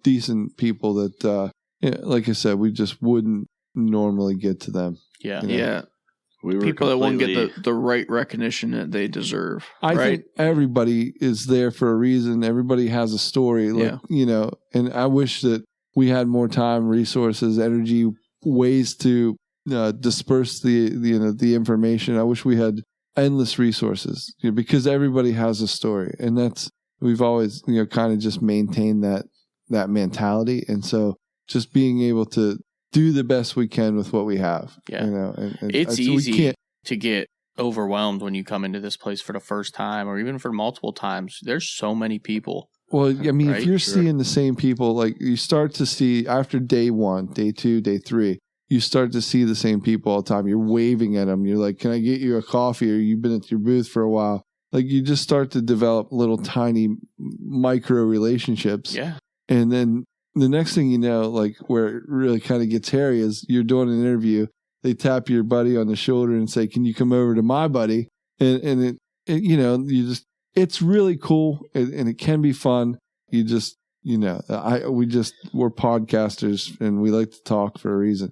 decent people that, like I said, we just wouldn't normally get to them. Yeah. Yeah. We were people that won't get the right recognition that they deserve. I think everybody is there for a reason. Everybody has a story, and I wish that we had more time, resources, energy, ways to disperse the information. I wish we had endless resources because everybody has a story, and we've always, kind of just maintained that mentality. And so just being able to do the best we can with what we have. Yeah. And it's easy to get overwhelmed when you come into this place for the first time or even for multiple times. There's so many people. Well, I mean, right? if you're seeing the same people, like you start to see after day 1, day 2, day 3, you start to see the same people all the time. You're waving at them. You're like, can I get you a coffee? Or you've been at your booth for a while. Like you just start to develop little tiny micro relationships. Yeah. And then the next thing you know, like where it really kind of gets hairy is you're doing an interview. They tap your buddy on the shoulder and say, can you come over to my buddy? And it's really cool and it can be fun. You just, we're podcasters and we like to talk for a reason,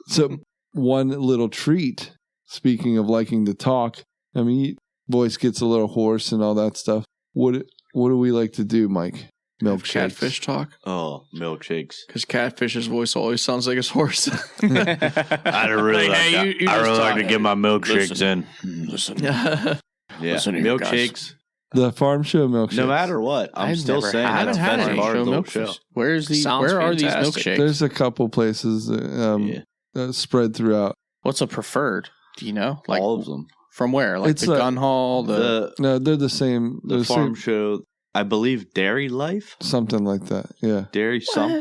So one little treat, speaking of liking to talk, I mean, voice gets a little hoarse and all that stuff. What do we like to do, Mike? Milkshakes. Catfish talk. Oh, milkshakes. Because Catfish's voice always sounds like his horse. I really like to get my milkshakes in. Listen. Yeah, milkshakes. The farm show milkshakes. No matter what, I'm still saying that's had best part of the show. Where are these milkshakes? There's a couple places spread throughout. What's a preferred? Do you know? Like all of them. From where? Like it's the gun hall? No, they're the same. The farm show. I believe Dairy Life? Something like that, yeah.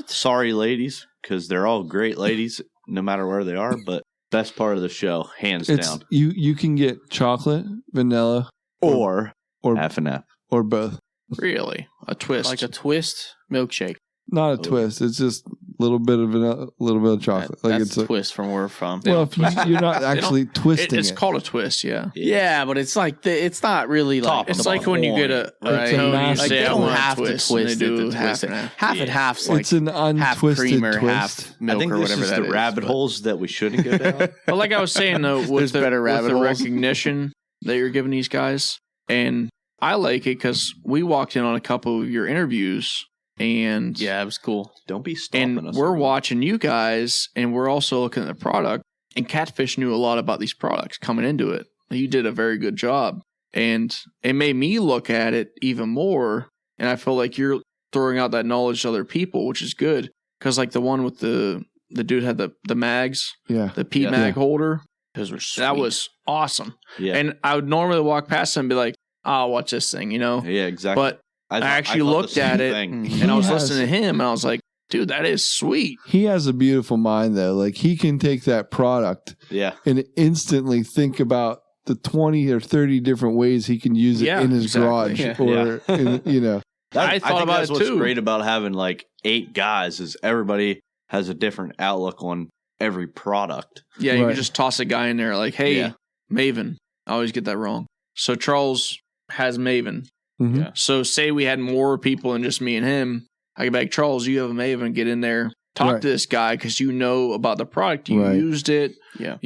Sorry, ladies, because they're all great ladies, no matter where they are, but best part of the show, hands down. You can get chocolate, vanilla, or half and half. Or both. Really? A twist. Like a twist milkshake. Not a twist. It's just a little bit of vanilla, a little bit of chocolate. That's a twist from where we're from. Well, if you're not actually twisting it's called a twist, yeah. Yeah, but it's like it's not really like it's like when you get a you say they I don't want have a twist, to twist and it they do to half twist it. and half. Half and half's like it's an half untwisted creamer, twist. half milk I think or this whatever is that the is. rabbit holes that we shouldn't go down. But like I was saying though, with the recognition that you're giving these guys, and I like it because we walked in on a couple of your interviews. And yeah, it was cool. Don't be stopping us. We're watching you guys, and we're also looking at the product. And Catfish knew a lot about these products coming into it. You did a very good job, and it made me look at it even more. And I feel like you're throwing out that knowledge to other people, which is good. Because like the one with the dude had the mags, the Pete mag holder. Those were sweet. That was awesome. Yeah. And I would normally walk past them and be like, "Oh, watch this thing," Yeah, exactly. But I actually looked at it and I was listening to him and I was like, dude, that is sweet. He has a beautiful mind though. Like he can take that product and instantly think about the 20 or 30 different ways he can use it in his garage or in, I thought about that's it what's too. great about having like 8 guys is everybody has a different outlook on every product. Yeah, you can just toss a guy in there like, hey, Maven. I always get that wrong. So Charles has Maven. Mm-hmm. Yeah. So say we had more people than just me and him. I could be like, Charles, you have a Maven. Get in there. Talk to this guy because you know about the product. You used it. Yeah.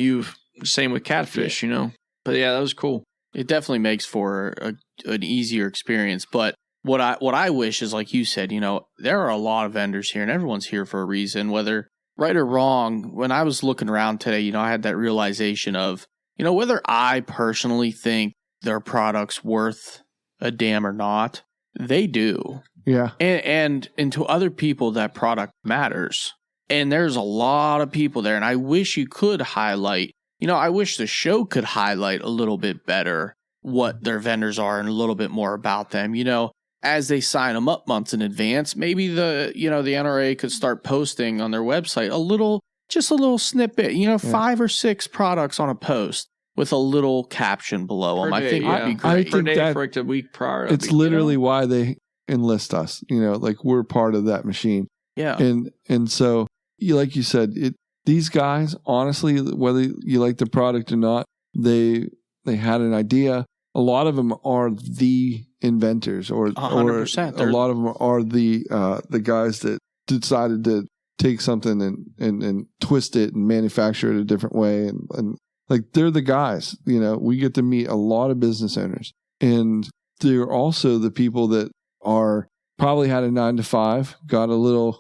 Same with Catfish, But yeah, that was cool. It definitely makes for an easier experience. But what I wish is, like you said, there are a lot of vendors here and everyone's here for a reason, whether right or wrong. When I was looking around today, I had that realization of, whether I personally think their product's worth a damn or not, they do. Yeah. And to other people, that product matters. And there's a lot of people there. And I wish you could highlight, I wish the show could highlight a little bit better what their vendors are and a little bit more about them. As they sign them up months in advance, maybe the NRA could start posting on their website just a little snippet, 5 or 6 products on a post with a little caption below them. I think would be great. I think that for the week prior. It's literally why they enlist us. Like we're part of that machine. Yeah. And so, like you said, these guys, honestly, whether you like the product or not, they had an idea. A lot of them are the inventors, or 100%. A lot of them are the guys that decided to take something and twist it and manufacture it a different way and like they're the guys, we get to meet a lot of business owners, and they're also the people that are probably had a 9-to-5, got a little,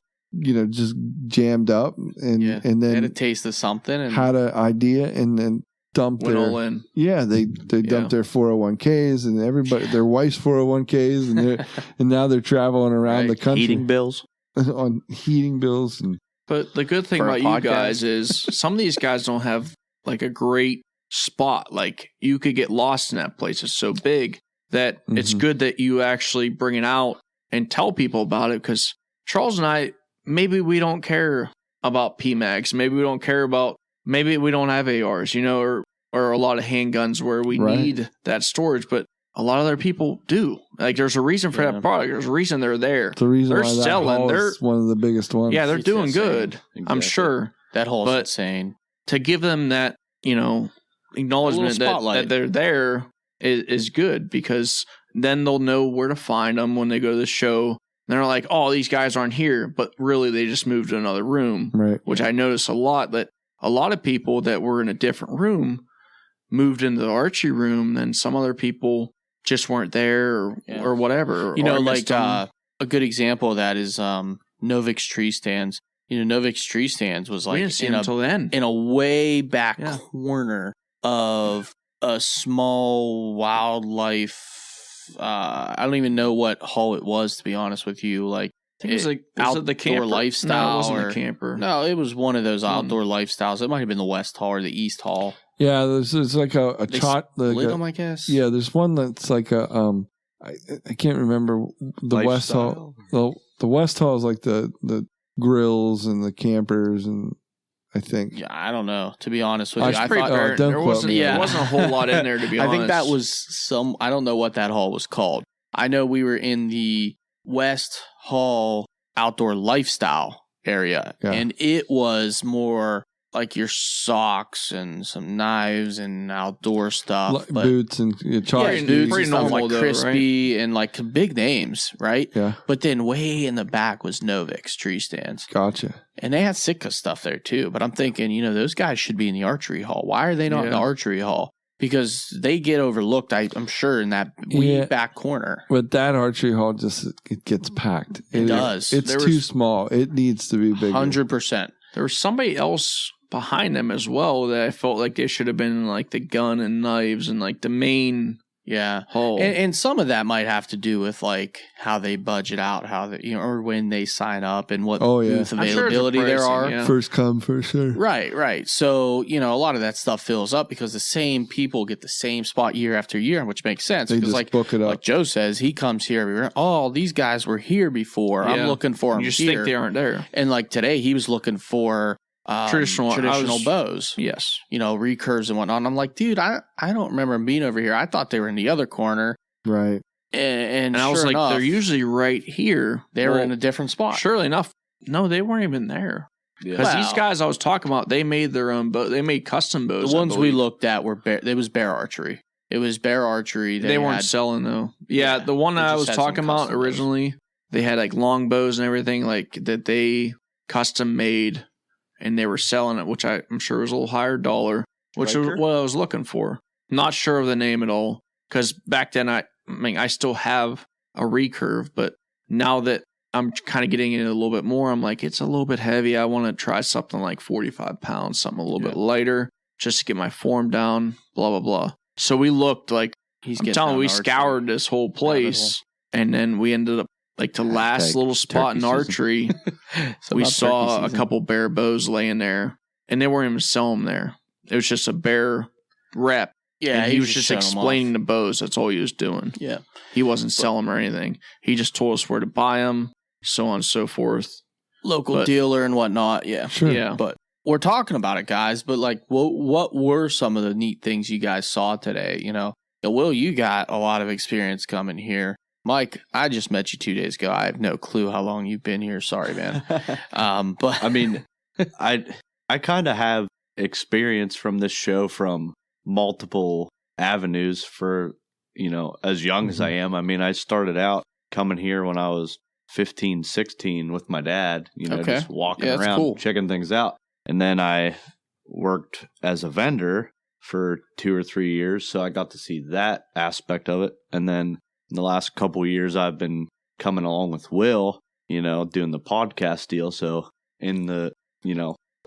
just jammed up and then had a taste of something and had an idea and then dump went all in. Yeah, they dumped their 401ks and everybody, their wife's 401ks, and and now they're traveling around the country. Heating bills. On heating bills. But the good thing about you guys is some of these guys don't have like a great spot. Like you could get lost in that place. It's so big that it's good that you actually bring it out and tell people about it, because Charles and I, maybe we don't care about PMags. Maybe we don't care about, maybe we don't have ARs, or a lot of handguns where we need that storage, but a lot of other people do. Like there's a reason for that product. There's a reason they're there. The reason they're why that selling. They're one of the biggest ones. Yeah, they're doing good. Exactly. I'm sure. That hall's insane. To give them that, acknowledgement that they're there is good, because then they'll know where to find them when they go to the show. And they're like, oh, these guys aren't here, but really they just moved to another room. Right. Which I notice a lot, that a lot of people that were in a different room moved into the archery room, then some other people just weren't there or whatever. A good example of that is Novik's tree stands. Novik's tree stands was like we didn't see until then in a way back corner of a small wildlife. I don't even know what hall it was, to be honest with you. Like, I think it was like outdoor the camper lifestyle. No, it wasn't the camper. No, it was one of those outdoor lifestyles. It might have been the West Hall or the East Hall. Yeah, there's like a chart. Split them, I guess. Yeah, there's one that's like a I can't remember the West Hall. The West Hall is like the grills and the campers, and I think. Yeah, I don't know. To be honest with you, I thought there wasn't a whole lot in there. To be honest, I think that was I don't know what that hall was called. I know we were in the West Hall outdoor lifestyle area, and it was more like your socks and some knives and outdoor stuff, boots and boots and stuff like Crispy and like big names, right? Yeah. But then way in the back was Novik's tree stands. Gotcha. And they had Sitka stuff there too. But I'm thinking, those guys should be in the archery hall. Why are they not in the archery hall? Because they get overlooked, I'm sure, in that back corner. But that archery hall it gets packed. It does. It's too small. It needs to be bigger. 100%. There was somebody else behind them as well that I felt like they should have been like the gun and knives and like the main hall. And some of that might have to do with like how they budget out, how they or when they sign up and what booth availability there are. Yeah. First come, first serve. Right. So, a lot of that stuff fills up because the same people get the same spot year after year, which makes sense. They because just book it up. Like Joe says, he comes here every year. Oh, these guys were here before. I'm looking for them. You just think they aren't there. And like today, he was looking for traditional bows. Yes. Recurves and whatnot. And I'm like, dude, I don't remember them being over here. I thought they were in the other corner. Right. And I was like, they're usually right here. They were in a different spot. Surely enough. No, they weren't even there. Because these guys I was talking about, they made their own bow. They made custom bows. The ones we looked at were it was bear archery. It was bear archery. They weren't selling though. Yeah, the one I was talking about originally, they had like long bows and everything like that they custom made. And they were selling it, which I'm sure was a little higher dollar, which is what I was looking for. Not sure of the name at all, because back then I still have a recurve, but now that I'm kind of getting into it a little bit more, I'm like, it's a little bit heavy. I want to try something like 45 pounds, something a little bit lighter, just to get my form down, blah, blah, blah. So we looked like, we scoured this whole place, and then we ended up, like the last little spot in archery, we saw a couple bear bows laying there, and they weren't even selling them there. It was just a bear rep. Yeah, and he was just explaining the bows. That's all he was doing. Yeah, he wasn't selling them or anything. He just told us where to buy them, so on and so forth. Local dealer and whatnot. Yeah, sure. Yeah, but we're talking about it, guys. But like, what were some of the neat things you guys saw today? Will, you got a lot of experience coming here. Mike, I just met you 2 days ago. I have no clue how long you've been here. Sorry, man. But I mean, I kind of have experience from this show from multiple avenues for, as young as I am. I mean, I started out coming here when I was 15, 16 with my dad, just walking around, checking things out. And then I worked as a vendor for 2 or 3 years. So I got to see that aspect of it. And then in the last couple of years, I've been coming along with Will, doing the podcast deal. So in the,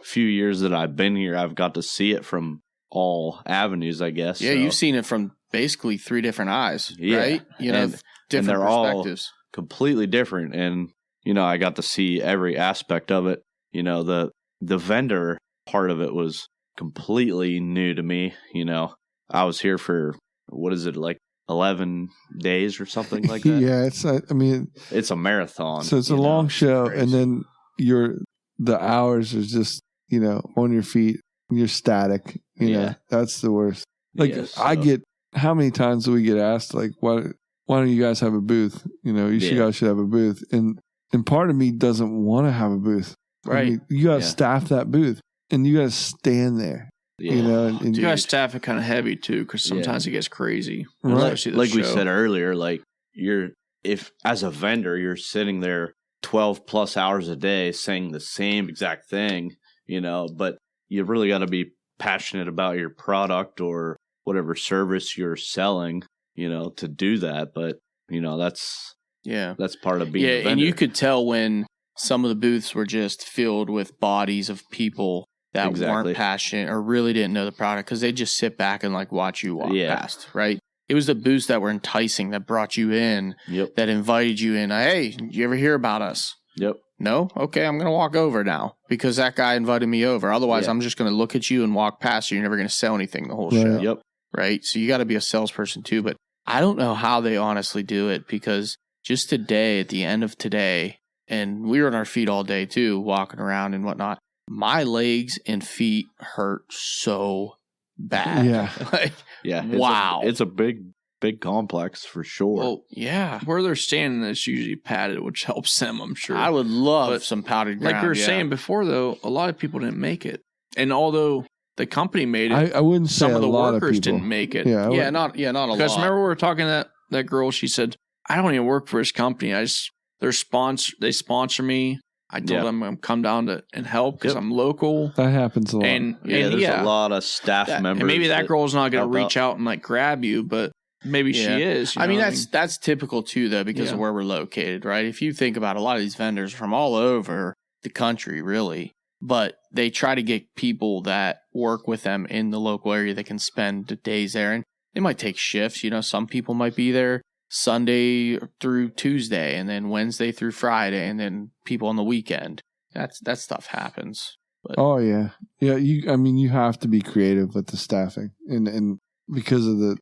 few years that I've been here, I've got to see it from all avenues, I guess. Yeah, so. you've seen it from basically 3 different eyes, right? You know, different they're perspectives. All completely different. And, you know, I got to see every aspect of it. You know, the vendor part of it was completely new to me. You know, I was here for, what is it, like 11 days or something like that? Yeah, it's a marathon. So it's a long show, and then the hours are just, you know, on your feet, you're static. You know, that's the worst. Like, I get, how many times do we get asked, like, why don't you guys have a booth? You know, guys should have a booth. And part of me doesn't want to have a booth. Right. I mean, you got to staff that booth, and you got to stand there. Yeah. You know, and you guys staff it kind of heavy too, because sometimes it gets crazy. Right. Like we said earlier, like if as a vendor you're sitting there 12 plus hours a day saying the same exact thing, you know, but you really got to be passionate about your product or whatever service you're selling, you know, to do that. But you know, that's part of being a vendor. And you could tell when some of the booths were just filled with bodies of people that weren't passionate or really didn't know the product, because they just sit back and like watch you walk past, right? It was the booths that were enticing, that brought you in, that invited you in. Hey, you ever hear about us? Yep. No? Okay, I'm going to walk over now because that guy invited me over. Otherwise, I'm just going to look at you and walk past you. You're never going to sell anything the whole show. Yep. Right? So you got to be a salesperson too. But I don't know how they honestly do it, because just today, at the end of today, and we were on our feet all day too, walking around and whatnot, my legs and feet hurt so bad. Yeah. Wow. It's a big complex for sure. Well, yeah. Where they're standing, it's usually padded, which helps them, I'm sure. I would love some powdered ground. Like we were saying before, though, a lot of people didn't make it. And although the company made it, I wouldn't say some of the workers of people didn't make it. Yeah, not a lot. Because remember we were talking to that girl, she said, I don't even work for this company. They sponsor me. I told them I'm come down and help because I'm local. That happens a lot. And there's a lot of staff members. And maybe that girl's not going to reach out and like grab you, but maybe she is. I mean, that's typical too, though, because of where we're located, right? If you think about a lot of these vendors from all over the country, really, but they try to get people that work with them in the local area that can spend days there, and they might take shifts. You know, some people might be there Sunday through Tuesday, and then Wednesday through Friday, and then people on the weekend. That stuff happens. But, you have to be creative with the staffing, and because of the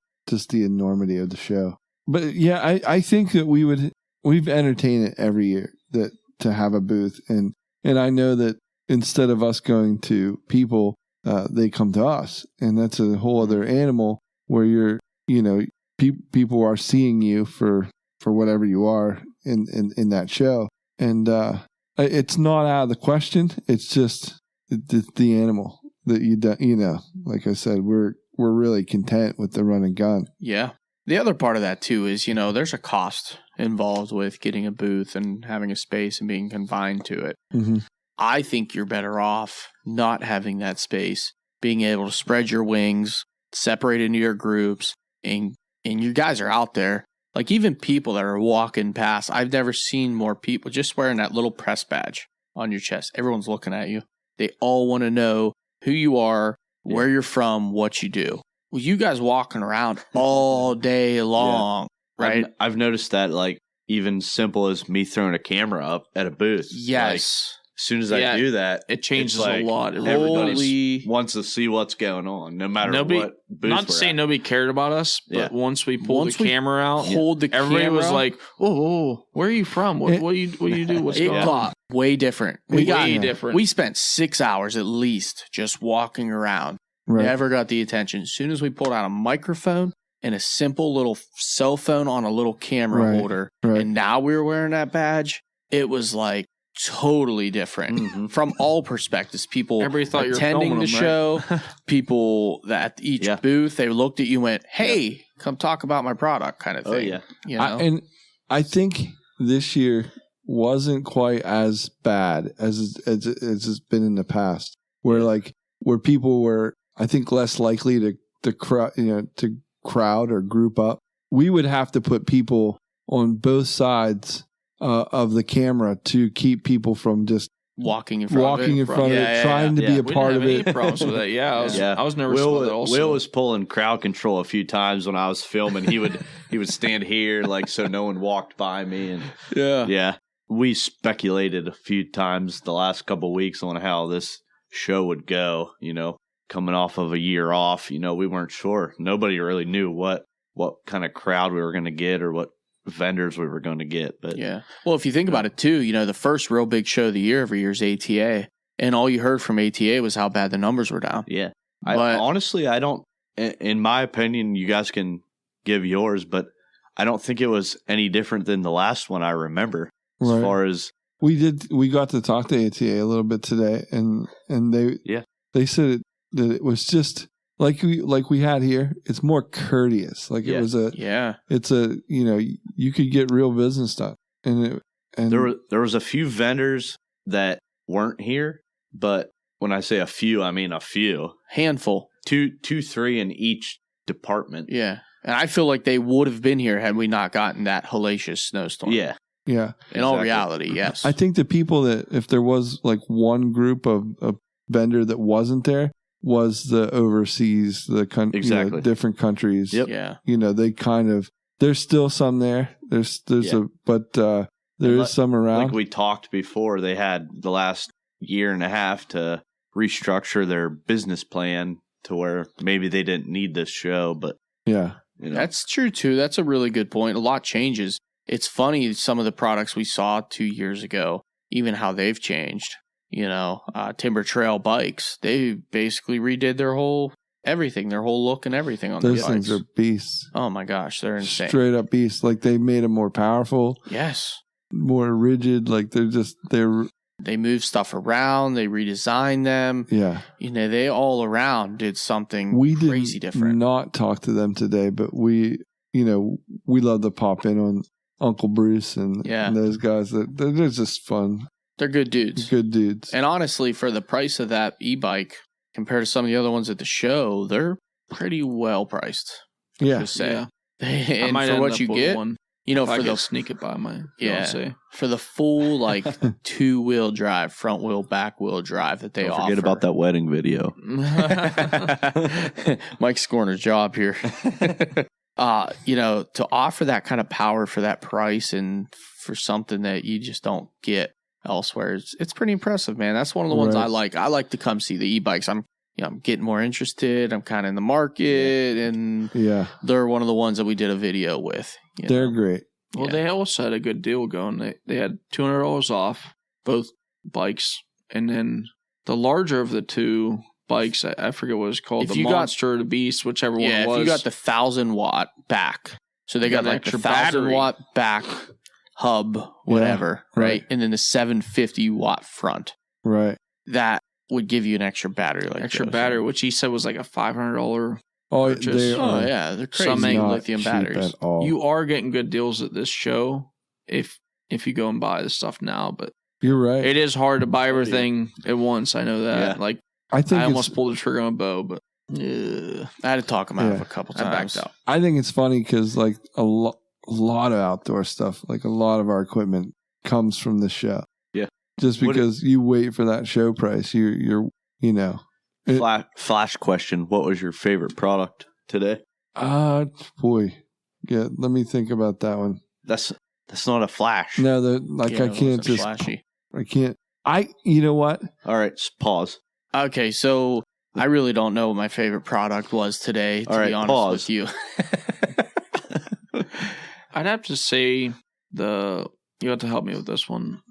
enormity of the show. But yeah, I think that we've entertained it every year to have a booth, and I know that instead of us going to people, they come to us, and that's a whole other animal where people are seeing you for whatever you are in that show. And it's not out of the question. It's just the animal that like I said, we're really content with the run and gun. Yeah. The other part of that too is, there's a cost involved with getting a booth and having a space and being confined to it. Mm-hmm. I think you're better off not having that space, being able to spread your wings, separate into your groups, and you guys are out there. Like even people that are walking past, I've never seen more people just wearing that little press badge on your chest. Everyone's looking at you. They all want to know who you are, where you're from, what you do. Well, you guys walking around all day long, right? I've noticed that, like, even simple as me throwing a camera up at a booth. Yes. As soon as I do that, it changes a lot. Everybody wants to see what's going on, no matter what booth. Not to say nobody cared about us, but once we pulled the camera out, everybody was like, "Oh, where are you from? What do you do? What's going on?" Way different. Different. We spent 6 hours at least just walking around. Right. Never got the attention. As soon as we pulled out a microphone and a simple little cell phone on a little camera holder, and now we were wearing that badge, it was like totally different from all perspectives. People attending the show, people at each booth, they looked at you and went, "Hey, come talk about my product," kind of thing. Oh yeah, and I think this year wasn't quite as bad as it's been in the past, where people were, I think, less likely to crowd or group up. We would have to put people on both sides of the camera to keep people from just walking in front of it, trying to be a part of it. We didn't have any problems with that. Yeah, I was nervous about that also. Will was pulling crowd control a few times when I was filming. He would stand here like so no one walked by me. And yeah. We speculated a few times the last couple of weeks on how this show would go. Coming off of a year off, we weren't sure. Nobody really knew what kind of crowd we were going to get or what vendors we were going to get. But yeah, well, if you think about it too, the first real big show of the year every year is ATA, and all you heard from ATA was how bad the numbers were down. Yeah, honestly, I don't. In my opinion, you guys can give yours, but I don't think it was any different than the last one I remember. As far as we got to talk to ATA a little bit today, and they said that it was just like we had here. It's more courteous. Like it was it's a you could get real business done, and there was a few vendors that weren't here, but when I say a few, I mean a few handful, 2-3 in each department. Yeah, and I feel like they would have been here had we not gotten that hellacious snowstorm. Yeah. In all reality, yes. I think the people that if there was like one group of vendor that wasn't there. Was the overseas, the country, different countries. Yep. Yeah. They there's still some there. There's there is some around. Like we talked before, they had the last year and a half to restructure their business plan to where maybe they didn't need this show, but that's true too. That's a really good point. A lot changes. It's funny, some of the products we saw 2 years ago, even how they've changed. Timber Trail bikes, they basically redid their whole look and everything on those the things are beasts. Oh my gosh, they're insane. Straight up beasts. Like they made them more powerful. Yes. More rigid. Like they move stuff around, they redesigned them. Yeah. They all around did something crazy different. We did not talk to them today, but we love to pop in on Uncle Bruce and those guys. They're just fun. They're good dudes. Good dudes. And honestly, for the price of that e-bike, compared to some of the other ones at the show, they're pretty well priced. Yeah. Just say. Yeah. And for what you get, one, for the sneak it by my fiance. For the full two-wheel drive, front wheel, back wheel drive that they offer. Forget about that wedding video. Mike's scoring his job here. To offer that kind of power for that price and for something that you just don't get elsewhere, it's pretty impressive, man. That's one of the ones I like. I like to come see the e-bikes. I'm getting more interested. I'm kind of in the market, and they're one of the ones that we did a video with. They're great. Well, they also had a good deal going. They had $200 off both bikes, and then the larger of the two bikes, I forget what it's called, the Monster or the Beast, whichever one it was. If you got the 1,000-watt back, so they got like the 1,000-watt back hub, whatever, right? And then the 750-watt front. Right. That would give you an extra battery. Battery, which he said was like a $500 purchase. They're crazy lithium batteries. You are getting good deals at this show if you go and buy the stuff now, but you're right. It is hard to buy everything at once. I know that. Yeah. I almost pulled the trigger on a bow, but I had to talk him out of a couple times. I backed out. I think it's funny because a lot of outdoor stuff, like a lot of our equipment comes from the show. Yeah. Just because you wait for that show price, you're Flash question. What was your favorite product today? Boy. Yeah, let me think about that one. That's not a flash. No, I can't just flashy. I can't. You know what? All right, pause. Okay, so I really don't know what my favorite product was today, to be honest with you. I'd have to say you have to help me with this one.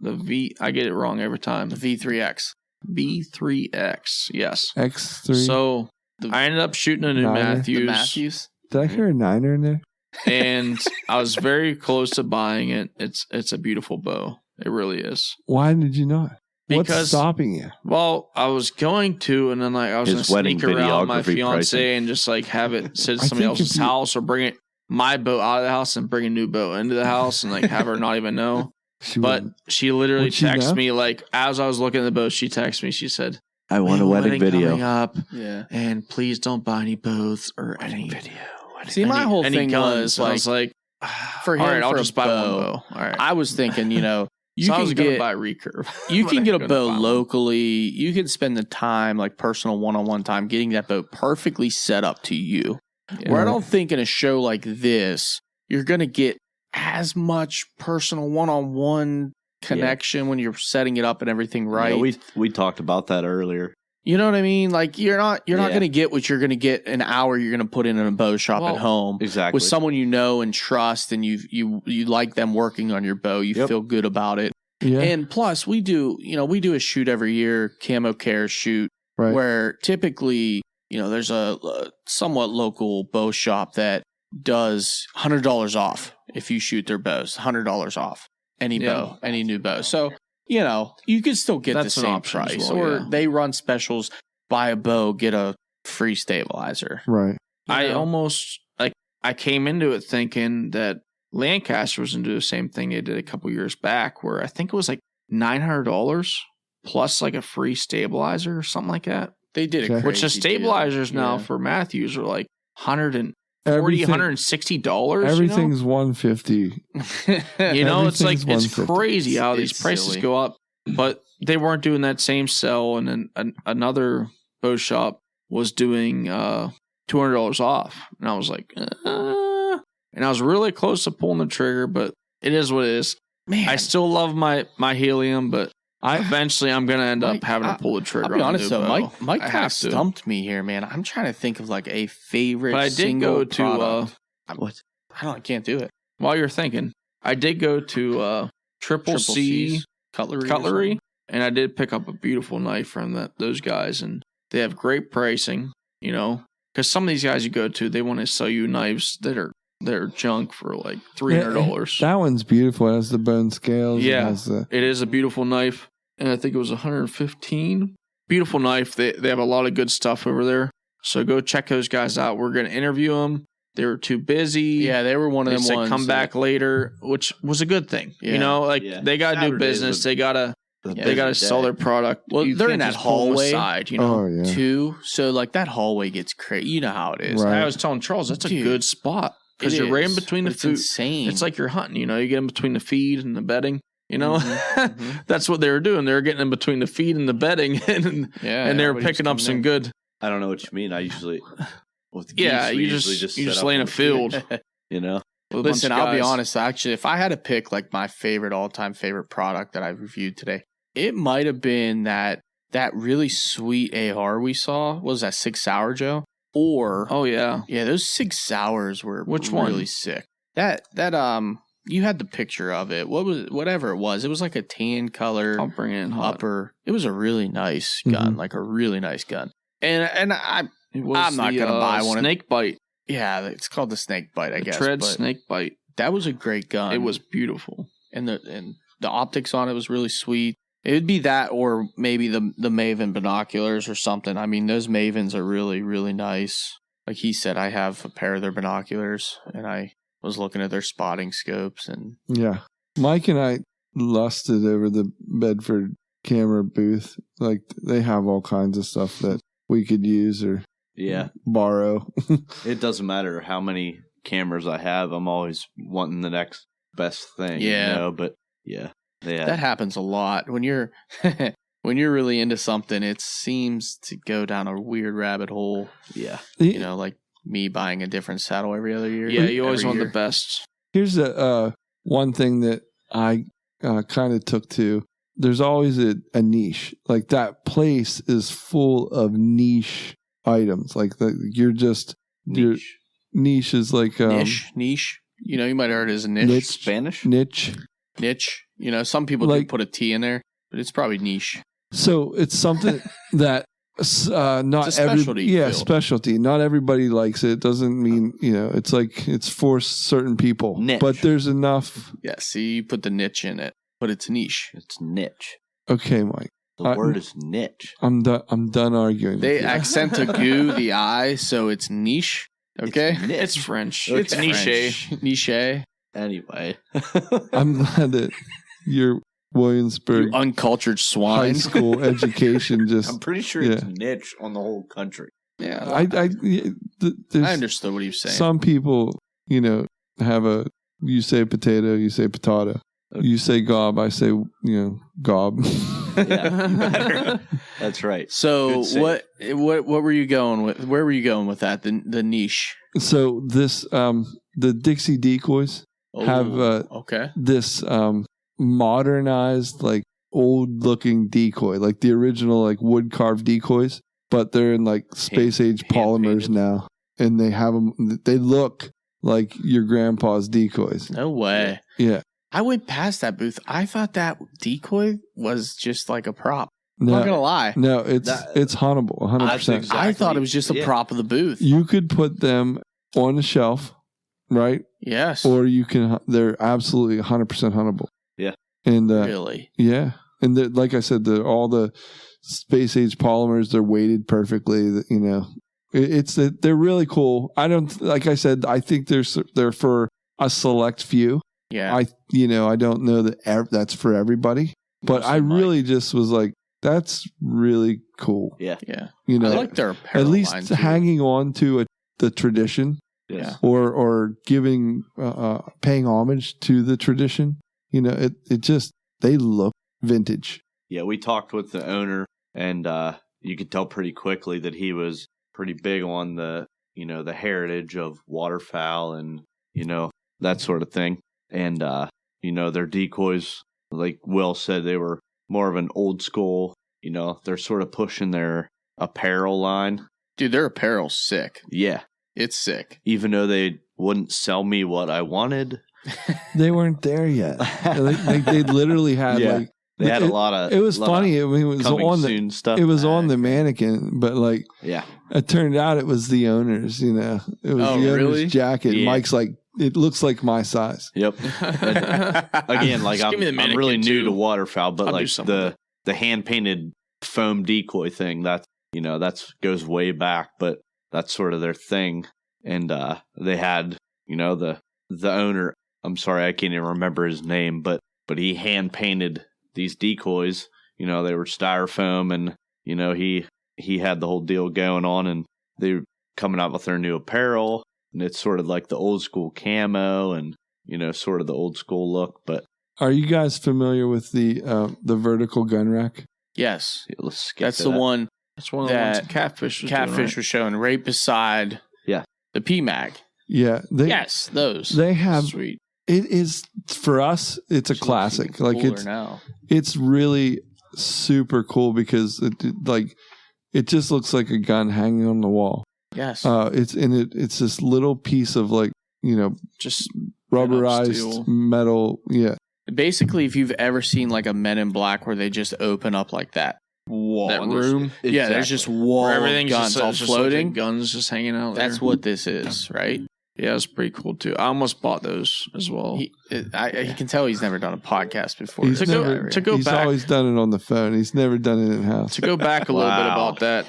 I get it wrong every time. The V3X. V3X, yes. X3. So I ended up shooting a new Matthews. The Matthews? Did I hear a 9er in there? And I was very close to buying it. It's a beautiful bow. It really is. Why did you not? Because, what's stopping you? Well, I was going to, and then I was going to sneak around my fiance and just have it sit at somebody else's house or bring my boat out of the house and bring a new boat into the house and have her not even know. She literally texted me as I was looking at the boat. She texted me. She said, "I want a wedding video coming up, and please don't buy any boats or any video." See, my whole thing was I was like, for him, all right, I'll for just buy one bow. All right. I was thinking, So I was going to buy a recurve. You can get a boat locally. You can spend the time, like personal one-on-one time, getting that boat perfectly set up to you. Yeah. Where I don't think in a show like this, you're going to get as much personal one-on-one connection when you're setting it up and everything right. Yeah, we talked about that earlier. You know what I mean? Like you're not going to get what you're going to get an hour you're going to put in a bow shop at home. Exactly. With someone you know and trust, and you like them working on your bow. You feel good about it. Yeah. And plus we do a shoot every year, Camo Care shoot, where typically, there's a somewhat local bow shop that does $100 off if you shoot their bows, $100 off any bow, any new bow. So, you can still get the same price, or they run specials, buy a bow, get a free stabilizer. Right. I came into it thinking that Lancaster was going to do the same thing they did a couple years back, where I think it was like $900 plus like a free stabilizer or something like that. They did it, which the stabilizers now for Matthews are like $140, $160. Everything's $150. It's like it's crazy how these prices go up. But they weren't doing that same sell, and then another bow shop was doing $200 off, and I was like, and I was really close to pulling the trigger, but it is what it is. Man, I still love my helium, but eventually I'm gonna end up having to pull the trigger. I'll be honest though, Mike kind of stumped me here, man. I'm trying to think of like a favorite. But I did go to what? I can't do it. While you're thinking, I did go to Triple C Cutlery, and I did pick up a beautiful knife from those guys, and they have great pricing. Because some of these guys you go to, they want to sell you knives that are junk for like $300. That one's beautiful. It has the bone scales. Yeah, it is a beautiful knife, and I think it was $115. Beautiful knife. They have a lot of good stuff over there. So go check those guys out. We're going to interview them. They were too busy. Yeah, they were one of them said ones. Come back later, which was a good thing. Yeah. They got to do business. They got to sell their product. Well, they're in that hallway aside, too. So like that hallway gets crazy. You know how it is. Right. I was telling Charles that's a good spot because you're right in between the food. Insane. It's like you're hunting. You get in between the feed and the bedding. That's what they were doing. They were getting in between the feed and the bedding, and they were picking up some good. I don't know what you mean. I usually. You just lay in a field. Listen, I'll be honest. Actually, if I had to pick like my all-time favorite product that I've reviewed today, it might have been that really sweet AR we saw. What was that 6 Sour, Joe? Or those 6 Sours were really sick. That you had the picture of it. What was it? Whatever it was like a tan color. I'll bring it in upper. It was a really nice gun, like a really nice gun. And I'm not going to buy one. Snake Bite. Yeah, it's called the Snake Bite, I guess. Tread Snake Bite. That was a great gun. It was beautiful. And the optics on it was really sweet. It would be that or maybe the Maven binoculars or something. I mean, those Mavens are really, really nice. Like he said, I have a pair of their binoculars, and I was looking at their spotting scopes. And yeah, Mike and I lusted over the Bedford camera booth. Like they have all kinds of stuff that we could use or borrow. It doesn't matter how many cameras I have. I'm always wanting the next best thing. But that happens a lot when you're really into something. It seems to go down a weird rabbit hole. Like me buying a different saddle every other year. You always want the best. Here's one thing that I kind of took to. There's always a niche. Like that place is full of niche items. Like you're just niche. Niche is like niche. You might have heard it as a niche. Spanish niche. Some people do put a T in there, but it's probably niche. So it's something that not everybody. Specialty. Not everybody likes it. It doesn't mean It's like it's for certain people. Niche. But there's enough. Yeah. See, you put the niche in it. But it's niche. It's niche. Okay, Mike. The word is niche. I'm done arguing. They accent to goo the I, so it's niche. Okay, it's French. Okay. It's niche. Niche. Anyway, I'm glad that your Williamsburg uncultured swine high school education just. I'm pretty sure it's niche on the whole country. Yeah, I understood what he was saying. Some people, have you say potato, you say potato. You say gob, I say gob. Yeah, that's right. So what were you going with? Where were you going with that? The niche. So this the Dixie Decoys have this modernized like old looking decoy, like the original like wood carved decoys, but they're in like space age polymers now, and they have them. They look like your grandpa's decoys. No way. Yeah. I went past that booth. I thought that decoy was just like a prop. No, I'm not gonna lie. No, it's huntable, 100%. I thought it was just a prop of the booth. You could put them on a shelf, right? Yes. Or you can. They're absolutely 100% huntable. Yeah. And really. Yeah, and like I said, all the space age polymers. They're weighted perfectly. They're really cool. I don't like I said. I think they're for a select few. Yeah. I don't know that that's for everybody, but I really just was like, that's really cool. Yeah. Yeah. I like their apparel at least line too. hanging on to the tradition. Yeah. Or giving paying homage to the tradition. They look vintage. Yeah, we talked with the owner, and you could tell pretty quickly that he was pretty big on the heritage of waterfowl and that sort of thing. And their decoys, like Will said, they were more of an old school. They're sort of pushing their apparel line. Dude, their apparel's sick. Yeah, it's sick. Even though they wouldn't sell me what I wanted. They weren't there yet. They literally had they had a lot of. It was funny. I mean, it was on the stuff. It was on the mannequin, but it turned out it was the owner's. It was the owner's jacket. Yeah. Mike's like, it looks like my size. Yep. Again, I'm really new to waterfowl, but the hand painted foam decoy thing that goes way back, but that's sort of their thing. And they had the owner. I'm sorry, I can't even remember his name, but he hand painted these decoys. They were styrofoam, and he had the whole deal going on, and they were coming out with their new apparel, and it's sort of like the old school camo, and sort of the old school look. But are you guys familiar with the vertical gun rack? Yes, that's the one. That's one of the ones Catfish was showing right beside the PMAG. Yeah, those they have. Sweet. It is for us. It's a classic. Like it's really super cool because it just looks like a gun hanging on the wall. Yes. It's this little piece of just rubberized metal. Yeah. Basically, if you've ever seen like a Men in Black where they just open up like that wall, that room. Exactly. Yeah, there's just wall everything's guns all floating. Like guns just hanging out. That's what this is, right? Yeah, it's pretty cool too. I almost bought those as well. He can tell he's never done a podcast before. He's always done it on the phone. He's never done it in house. To go back a little bit about that,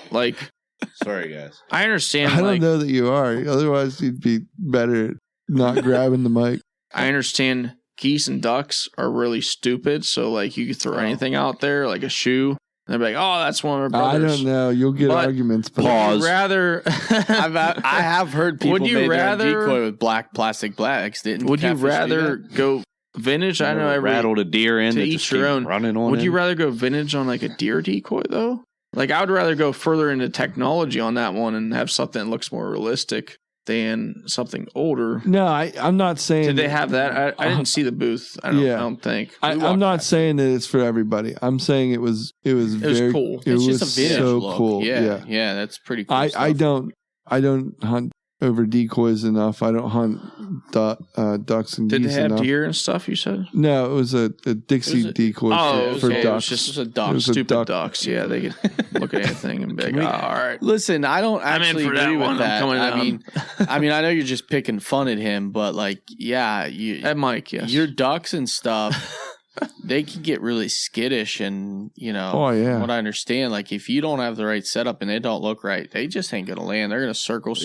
sorry guys, I understand. I don't know that you are. Otherwise, you'd be better at not grabbing the mic. I understand geese and ducks are really stupid. So you could throw anything out there, like a shoe. And they're like, oh, that's one of our brothers. I don't know. You'll get arguments. But would you rather? I have heard people made their decoy with black plastic blacks. Would you rather go vintage? I know I rattled a deer in to each your own. Running on. Would you rather go vintage on a deer decoy though? I would rather go further into technology on that one and have something that looks more realistic than something older. No, I'm not saying. Did they have that? I didn't see the booth. I don't think. I'm not saying that it's for everybody. I'm saying it was very cool. It's just a vintage so look. Cool. Yeah, that's pretty cool. I don't hunt over decoys enough. I don't hunt ducks and geese enough. Did they have deer and stuff, you said? No, it was a Dixie decoy for ducks. It was a duck. Stupid ducks. Yeah, they could look at anything and be like, all right. Listen, I don't actually agree with that. I mean, I know you're just picking fun at him, but at Mike, yes. Your ducks and stuff, they can get really skittish, and what I understand, if you don't have the right setup and they don't look right, they just ain't gonna land. They're gonna circle,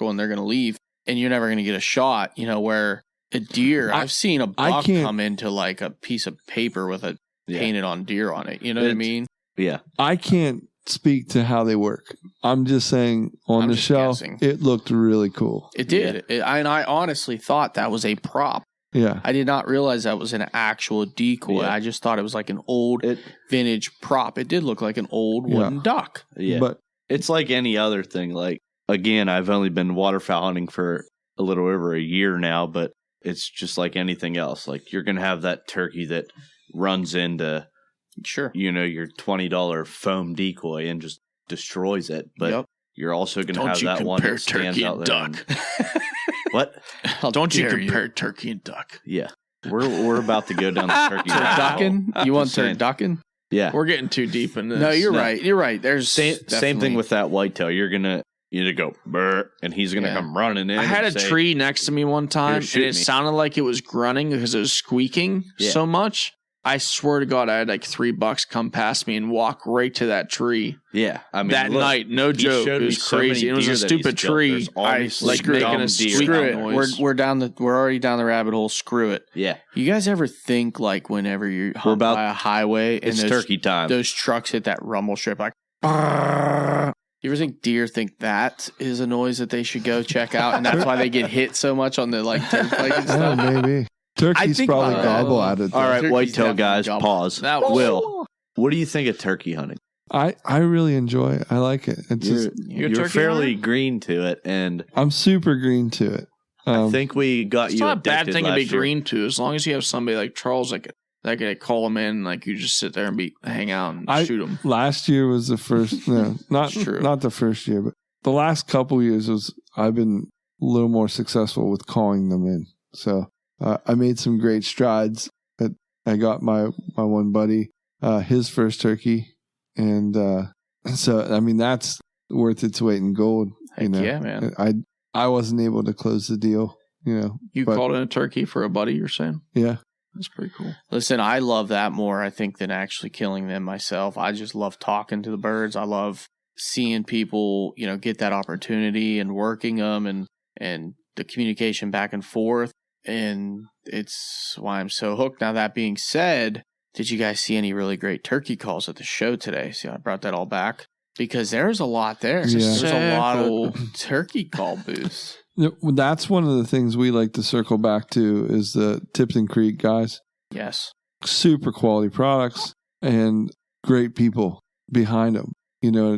and they're gonna leave, and you're never gonna get a shot. Where a deer, I've seen a buck come into a piece of paper with a painted on deer on it. You know what I mean? Yeah. I can't speak to how they work. I'm just saying on the shelf, it looked really cool. It did. Yeah. And I honestly thought that was a prop. Yeah. I did not realize that was an actual decoy. Yeah. I just thought it was like an old vintage prop. It did look like an old wooden duck. Yeah. But it's like any other thing. Like, again, I've only been waterfowl hunting for a little over a year now, but it's just like anything else. Like, you're going to have that turkey that runs into, you know, your $20 foam decoy and just destroys it. But you're also going to have that one that stands out there. Duck. What? Don't you compare turkey and duck? Yeah. We're about to go down the turkey. Turducken? You want turducken? Yeah. We're getting too deep in this. No, you're right. You're right. There's same thing with that whitetail. You're going to either go, brr, and he's going to come running in. I had a tree next to me one time, and it sounded like it was grunting because it was squeaking so much. I swear to God, I had like $3 come past me and walk right to that tree. Yeah, I mean, that night, no joke, it was crazy. It was a stupid tree. I like making a squeak noise. We're already down the rabbit hole. Screw it. Yeah. You guys ever think like whenever you're by a highway and it's turkey time, those trucks hit that rumble strip like. You ever think deer think that is a noise that they should go check out, and that's why they get hit so much on the like turnpike and stuff? Yeah, maybe. Turkeys probably gobble at it. All right, whitetail guys, pause. That was Will, what do you think of turkey hunting? I really enjoy it. I like it. It's you're fairly green to it, and I'm super green to it. I think we got it's you. It's not a bad thing to be green to, as long as you have somebody like Charles that could call him in, like you just sit there and hang out and shoot him. Last year was the first. No, not the first year, but the last couple years I've been a little more successful with calling them in. So I made some great strides. I got my one buddy his first turkey, and so I mean that's worth its weight in gold. Heck yeah, man. I wasn't able to close the deal. You called in a turkey for a buddy. You're saying? Yeah. That's pretty cool. Listen, I love that more, I think, than actually killing them myself. I just love talking to the birds. I love seeing people, get that opportunity and working them and the communication back and forth. And it's why I'm so hooked. Now, that being said, did you guys see any really great turkey calls at the show today? See, I brought that all back because there's a lot there. Yeah. There's a lot of turkey call booths. That's one of the things we like to circle back to is the Tipton Creek guys. Yes. Super quality products and great people behind them.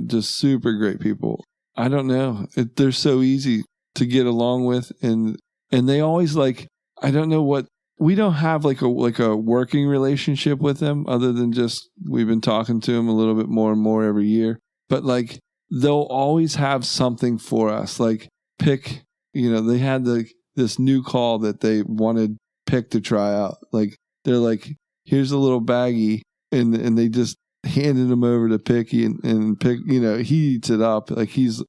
Just super great people. I don't know. They're so easy to get along with. And they always I don't know what, we don't have like a working relationship with them other than just we've been talking to them a little bit more and more every year. But they'll always have something for us. Pick. They had this new call that they wanted Pick to try out. They're like, here's a little baggie, and they just handed him over to Picky, and Pick, he eats it up. He's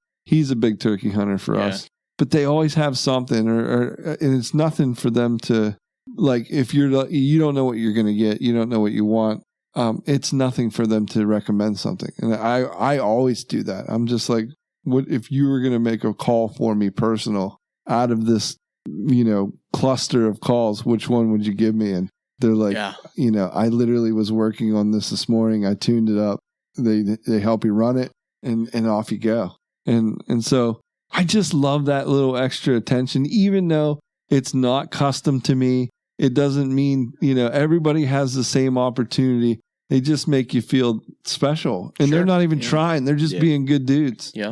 a big turkey hunter for us. But they always have something, and it's nothing for them to if you don't know what you're going to get, you don't know what you want. It's nothing for them to recommend something, and I always do that. I'm just like, what if you were going to make a call for me personal out of this, cluster of calls, which one would you give me? And they're like, I literally was working on this morning. I tuned it up. They help you run it and off you go. And so I just love that little extra attention, even though it's not custom to me. It doesn't mean, everybody has the same opportunity. They just make you feel special, and they're not even trying. They're just being good dudes. Yeah.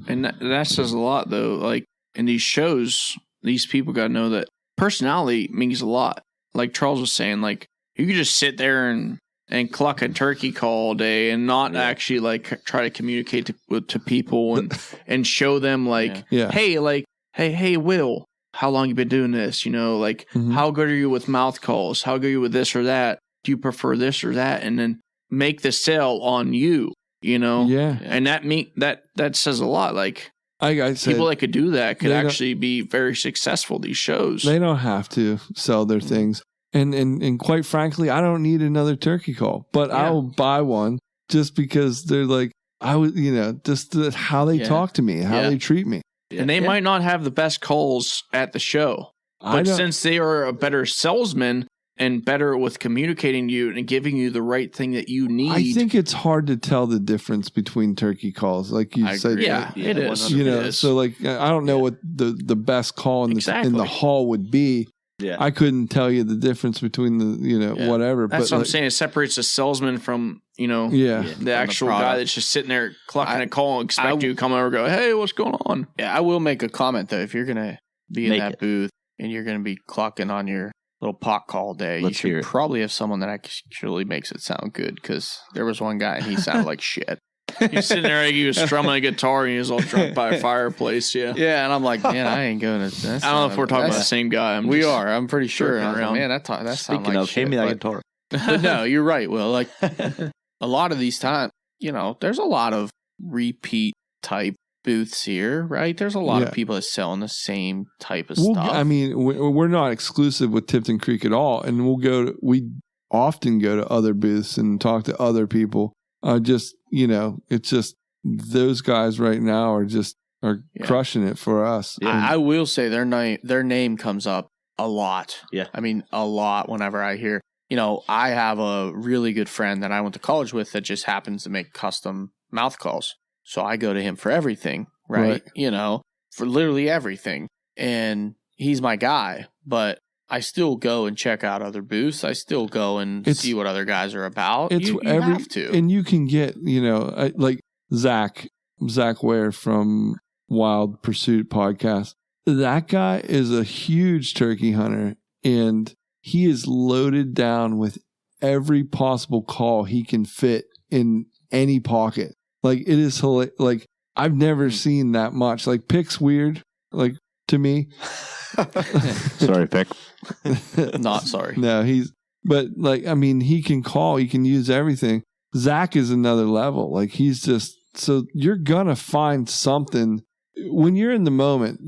And that says a lot, though. In these shows, these people got to know that personality means a lot. Like Charles was saying, you could just sit there and cluck a turkey call all day and not actually try to communicate to people and show them hey, Will, how long you been doing this? How good are you with mouth calls? How good are you with this or that? Do you prefer this or that? And then make the sale on you, Yeah. And that says a lot. I said, people that could do that could actually be very successful, these shows. They don't have to sell their things. And quite frankly, I don't need another turkey call, but I will buy one just because they're just how they talk to me, how they treat me. And they might not have the best calls at the show, but since they are a better salesman and better with communicating you and giving you the right thing that you need. I think it's hard to tell the difference between turkey calls, like you said. Yeah, it is. So I don't know what the best call in the hall would be, I couldn't tell you the difference between the, whatever. That's but what I'm saying. It separates the salesman from, the actual guy that's just sitting there clucking a call and expect you to come over and go, hey, what's going on? Yeah, I will make a comment, though. If you're going to be in that booth and you're going to be clocking on your little pot call day, you should probably have someone that actually makes it sound good, because there was one guy and he sounded like shit. He's sitting there, he was strumming a guitar and he was all drunk by a fireplace. Yeah, and I'm like, man, I ain't going to. I don't know if we're talking about the same guy. We are. I'm pretty sure. And I was like, man, that sounds like shit. Hand me that guitar. But no, you're right, Will. Like a lot of these times, there's a lot of repeat type booths here, right? There's a lot of people that selling the same type of stuff. I mean, we're not exclusive with Tipton Creek at all, and we often go to other booths and talk to other people. It's just those guys right now are crushing it for us. Yeah. I will say their name comes up a lot. Yeah. I mean, a lot whenever I hear, I have a really good friend that I went to college with that just happens to make custom mouth calls. So I go to him for everything, right? For literally everything. And he's my guy, but I still go and check out other booths. I still go and see what other guys are about. You have to. And you can get, like Zach Ware from Wild Pursuit podcast. That guy is a huge turkey hunter, and he is loaded down with every possible call he can fit in any pocket. Like, it is hilarious. Like, I've never seen that much. Like, Pick's weird, like, to me. Sorry, Pick. Not sorry. No, but like, I mean, he can call, he can use everything. Zach is another level. Like, he's just, so you're gonna find something when you're in the moment.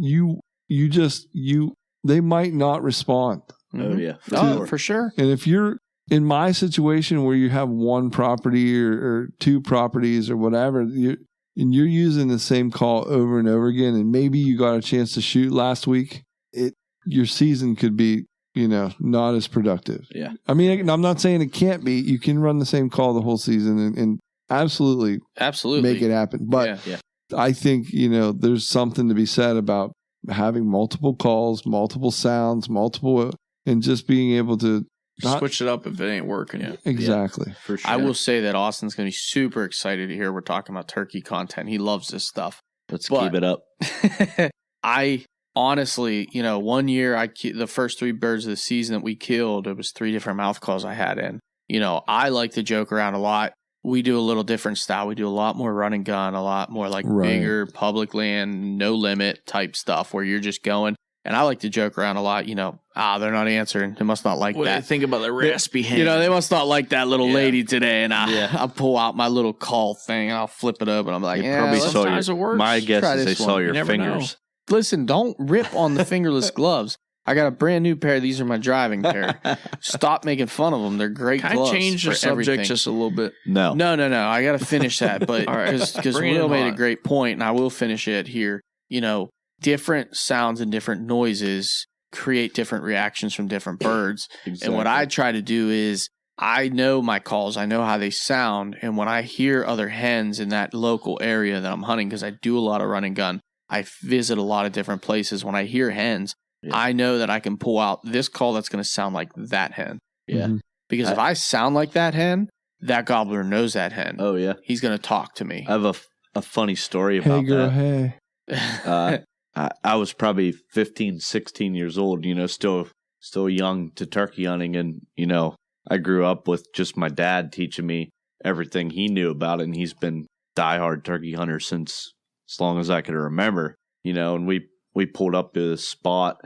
They might not respond. Oh yeah, for sure. And if you're in my situation where you have one property or two properties or whatever, and you're using the same call over and over again, and maybe you got a chance to shoot last week, your season could be, not as productive. Yeah. I mean, I'm not saying it can't be. You can run the same call the whole season and absolutely make it happen. But I think, there's something to be said about having multiple calls, multiple sounds, and just being able to switch it up if it ain't working. Yeah. Exactly. Yeah, for sure. I will say that Austin's going to be super excited to hear we're talking about turkey content. He loves this stuff. Let's keep it up. I honestly, 1 year, the first 3 birds of the season that we killed, it was 3 different mouth calls I had in. I like to joke around a lot. We do a little different style. We do a lot more run and gun, a lot more like bigger public land, no limit type stuff where you're just going. And I like to joke around a lot, they're not answering. They must not like that. Think about the raspy hand. They must not like that little lady today. And I pull out my little call thing and I'll flip it up and I'm like, probably saw my guess is they saw your fingers. Listen, don't rip on the fingerless gloves. I got a brand new pair. These are my driving pair. Stop making fun of them. They're great gloves. Can I change the subject just a little bit? No. I got to finish that. But because Will made a great point, and I will finish it here. Different sounds and different noises create different reactions from different birds. Exactly. And what I try to do is I know my calls. I know how they sound. And when I hear other hens in that local area that I'm hunting, because I do a lot of run and gun, I visit a lot of different places. When I hear hens, I know that I can pull out this call that's going to sound like that hen. Yeah. Mm-hmm. Because if I sound like that hen, that gobbler knows that hen. Oh, yeah. He's going to talk to me. I have a funny story about that. Hey. I was probably 15, 16 years old, still young to turkey hunting. And, I grew up with just my dad teaching me everything he knew about it. And he's been diehard turkey hunter since as long as I can remember, and we pulled up to this spot,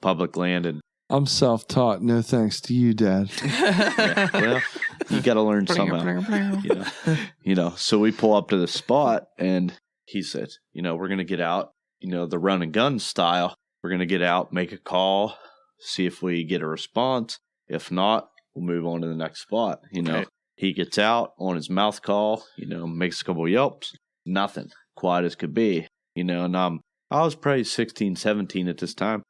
public land. And I'm self-taught. No thanks to you, Dad. Well, you got to learn somehow. So we pull up to the spot and he said, we're going to get out, the run and gun style. We're going to get out, make a call, see if we get a response. If not, we'll move on to the next spot. Okay. He gets out on his mouth call, makes a couple of yelps, nothing, quiet as could be, and I was probably 16, 17 at this time,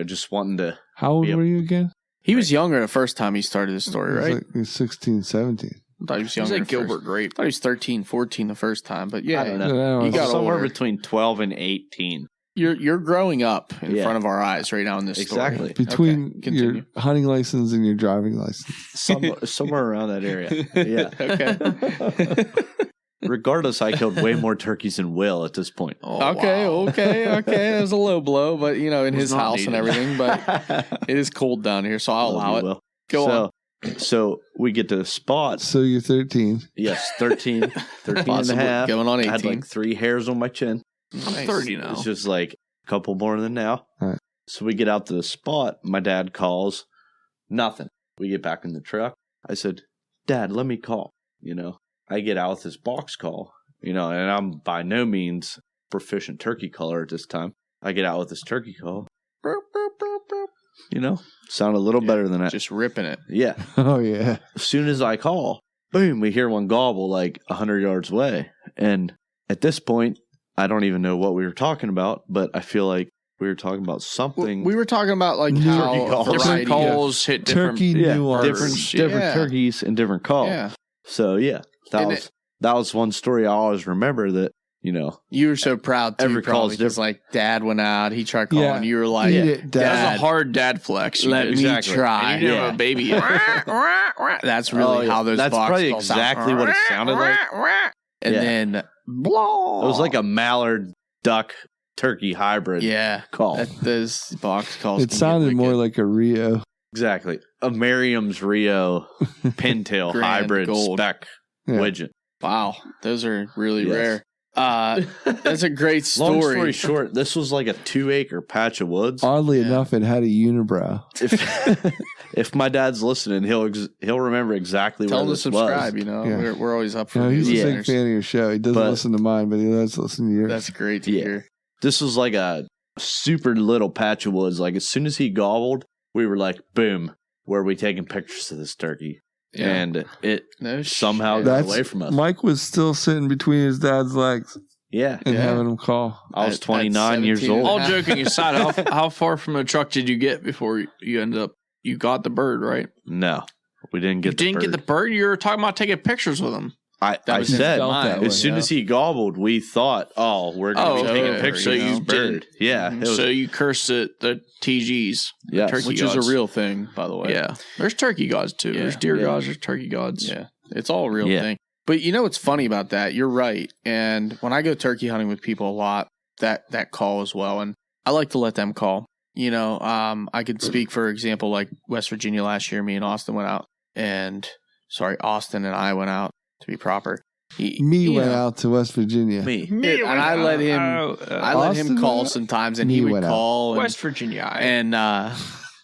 just wanting to. How old were you again? He was younger the first time he started this story, right? He was 16, 17. I thought he was younger. He was like Gilbert Grape. I thought he was 13, 14 the first time, but yeah. I don't know. He got somewhere between 12 and 18. You're growing up in front of our eyes right now in this story. Between your hunting license and your driving license. Somewhere around that area. Yeah. Okay. Regardless, I killed way more turkeys than Will at this point. Oh, okay. It was a low blow, but in his house and everything. But it is cold down here, so I'll allow it. Will. Go on. So we get to the spot. So you're 13. Yes, 13 and a half. Going on 18. I had like 3 hairs on my chin. I'm 30 now. It's just like a couple more than now. All right. So we get out to the spot. My dad calls. Nothing. We get back in the truck. I said, Dad, let me call. I get out with this box call, and I'm by no means proficient turkey caller at this time. I get out with this turkey call. Burp, burp, burp, burp. Sound a little better than that. Just ripping it. Yeah. Oh, yeah. As soon as I call, boom, we hear one gobble like 100 yards away. And at this point, I don't even know what we were talking about, but I feel like we were talking about something. We were talking about like how different calls hit different turkey nuance. Different turkeys and different calls. Yeah. So that was one story I always remember that, you were so proud too. Every call is because like Dad went out, he tried calling. Yeah. You were like, Dad. That was a hard dad flex. Let me try. And you didn't have a baby yet. That's really how those. That's box probably calls exactly what it sounded like. And then blah. It was like a mallard duck turkey hybrid. Call. Those box calls. It sounded more like a Rio. Exactly. A Merriam's Rio pintail hybrid gold. spec widget. Wow, those are really rare. That's a great story. Long story short, this was like a 2-acre patch of woods. Oddly enough, it had a unibrow. If my dad's listening, he'll remember exactly Tell where him to this subscribe. was. We're always up for. He's a big fan of your show. He doesn't listen to mine, but he does listen to yours. That's great to hear. This was like a super little patch of woods. Like as soon as he gobbled, we were like, boom, where are we taking pictures of this turkey? Yeah. And it somehow got away from us. Mike was still sitting between his dad's legs. Yeah. And having him call. I was 29 years old. All joking aside, how far from the truck did you get before you ended up, you got the bird, right? No, we didn't get the bird. You didn't get the bird? You were talking about taking pictures with him. I said, as soon as he gobbled, we thought, we're going to be taking pictures of this bird. Yeah. So you cursed the TGs. Yeah. Which is a real thing, by the way. Yeah. There's turkey gods, too. Yeah. There's deer gods. There's turkey gods. Yeah. It's all a real thing. But what's funny about that? You're right. And when I go turkey hunting with people a lot, that call as well. And I like to let them call. I could speak, for example, like West Virginia last year, me and Austin went out. Austin and I went out. To be proper, went out to West Virginia. And I let him call sometimes, and he would call West Virginia, and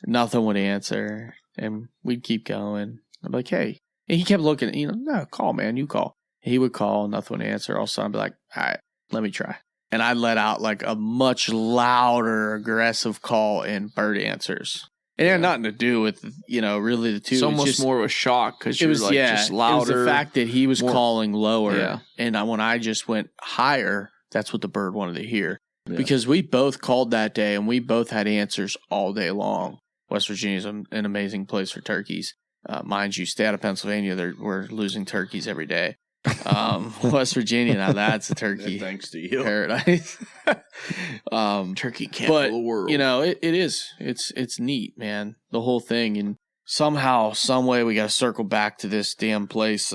nothing would answer, and we'd keep going. I'm like, hey, and he kept looking. No, call, man, you call. He would call, nothing would answer. All of a sudden, I'd be like, all right, let me try, and I let out like a much louder, aggressive call, and bird answers. It had nothing to do with, really the two. It's almost more of a shock because it was just louder. It was the fact that he was calling lower. Yeah. And when I just went higher, that's what the bird wanted to hear. Yeah. Because we both called that day and we both had answers all day long. West Virginia is an amazing place for turkeys. Mind you, stay out of Pennsylvania, we're losing turkeys every day. West Virginia, now that's a turkey thanks to you paradise. Turkey camp of the world. It is. It's neat, man. The whole thing, and somehow, some way, we got to circle back to this damn place,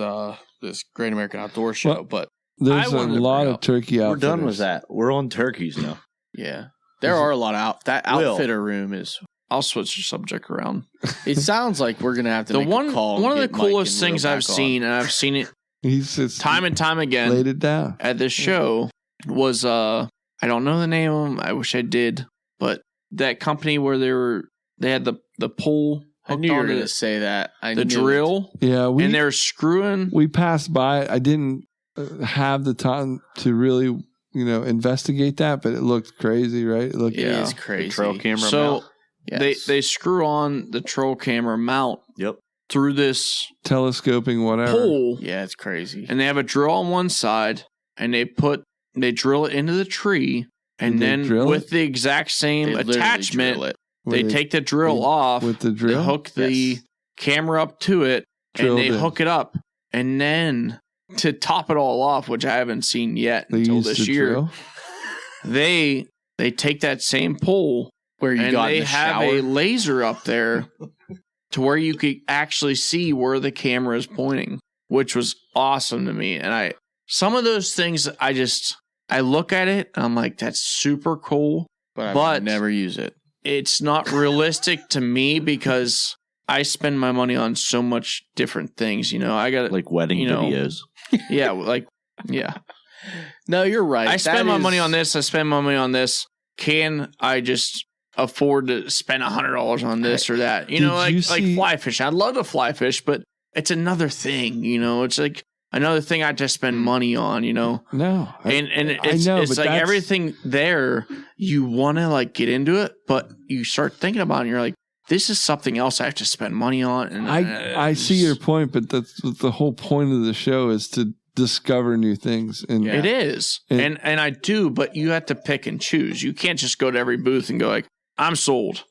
this Great American Outdoor Show. Well, but there's a lot of turkey outfitters. We're done with that. We're on turkeys now. Yeah, there are a lot of that outfitter room is. I'll switch the subject around. It sounds like we're gonna have to make a call. One of the coolest things I've seen, and I've seen it. Time and time again laid it down at this show was I don't know the name of them. I wish I did, but that company where they had the pole. I knew you were going to say that. The drill. Yeah, and they're screwing. We passed by it. I didn't have the time to really investigate that, but it looked crazy, right? It looked it's crazy. The trail camera mount. Yes. They screw on the trail camera mount. Yep. Through this telescoping whatever pole. Yeah, it's crazy. And they have a drill on one side, and they drill it into the tree, and then with the exact same attachment, they take the drill off with the drill. They hook the camera up to it, and they hook it up, and then to top it all off, which I haven't seen yet until this year, they they take that same pole where you got they in the have shower. a laser up there to where you could actually see where the camera is pointing, which was awesome to me. And some of those things, I look at it and I'm like, that's super cool, but I never use it. It's not realistic to me because I spend my money on so much different things. I got like wedding videos. Yeah. No, you're right. I spend my money on this. I spend my money on this. Can I just afford to spend $100 on this or that? Like fly fishing. I love to fly fish, but it's another thing. It's like another thing I just spend money on. No, it's like everything there. You want to like get into it, but you start thinking about it. And you're like, this is something else I have to spend money on. And I see your point, but that's the whole point of the show is to discover new things. And it is. And I do, but you have to pick and choose. You can't just go to every booth and go like, I'm sold.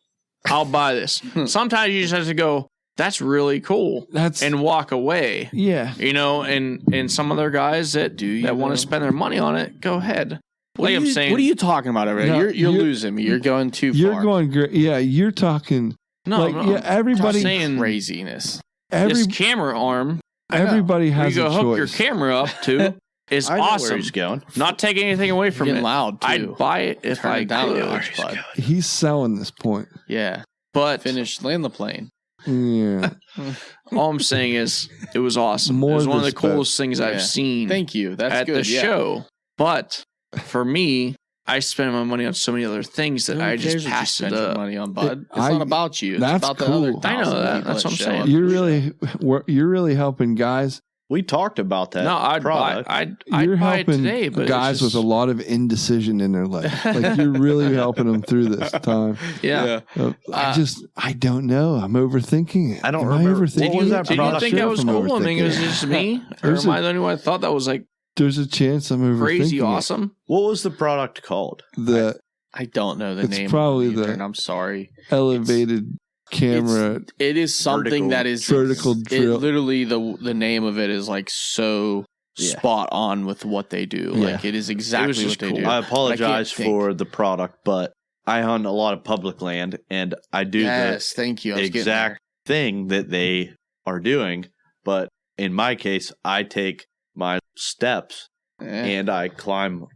I'll buy this. Sometimes you just have to go, that's really cool. And walk away. Yeah. And some other guys that want to spend their money on it, go ahead. What are you talking about over there? You're losing me. You're going too far. You're going great. Yeah, you're talking. Everybody saying craziness. This camera arm. Everybody has a choice. You go hook your camera up to is awesome. Where he's going. Not taking anything away from it. Loud too. I'd buy it if I could. He's selling this point. Yeah, but land the plane. Yeah. All I'm saying is it was awesome. It was one of the coolest things I've seen. Thank you. That's at good. the show. But for me, I spend my money on so many other things that I just pass it up. Money on, bud. It's not about you. It's about cool. the other. I know that. That's what I'm saying. You're really helping guys. We talked about that. No, I'd buy it today, but guys with a lot of indecision in their life. Like you're really helping them through this time. Yeah. I don't know. I'm overthinking it. I don't remember. Did you think that was cool? I mean, it was just me, or am I the only one that thought that was like? There's a chance I'm overthinking crazy it. awesome. What was the product called? I don't know the name. It's probably and I'm sorry. Elevated camera. It is something that is vertical drill. Literally, the name of it is like so spot on with what they do. Yeah. Like it is exactly what they do. I apologize for the product, but I hunt a lot of public land, and I do the exact thing that they are doing. But in my case, I take my steps and I climb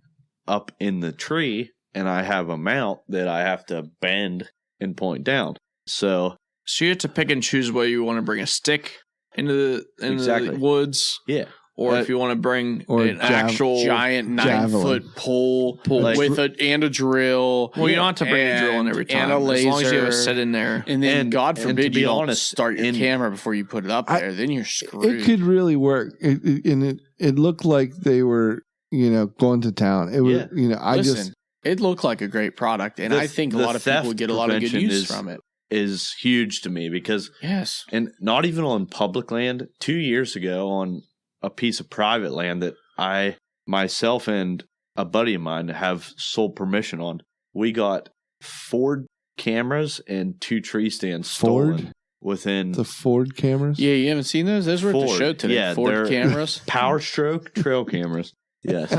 up in the tree, and I have a mount that I have to bend and point down. So you have to pick and choose whether you want to bring a stick into the woods. Yeah. Or if you want to bring an actual giant 9-foot pole with a drill. Well, you don't have to bring a drill in every time. And a laser. As long as you have it set in there. And then, God forbid, you don't start your camera before you put it up there. Then you're screwed. It could really work. It looked like they were, going to town. It was, Listen, it looked like a great product. And I think a lot of people would get a lot of good use from it. Is huge to me because, and not even on public land, 2 years ago on a piece of private land that I, myself and a buddy of mine have sole permission on. We got 4 cameras and 2 tree stands stolen within the Ford cameras. Yeah, you haven't seen those? Those were at the show today. Yeah, Ford cameras, Power Stroke trail cameras. Yes.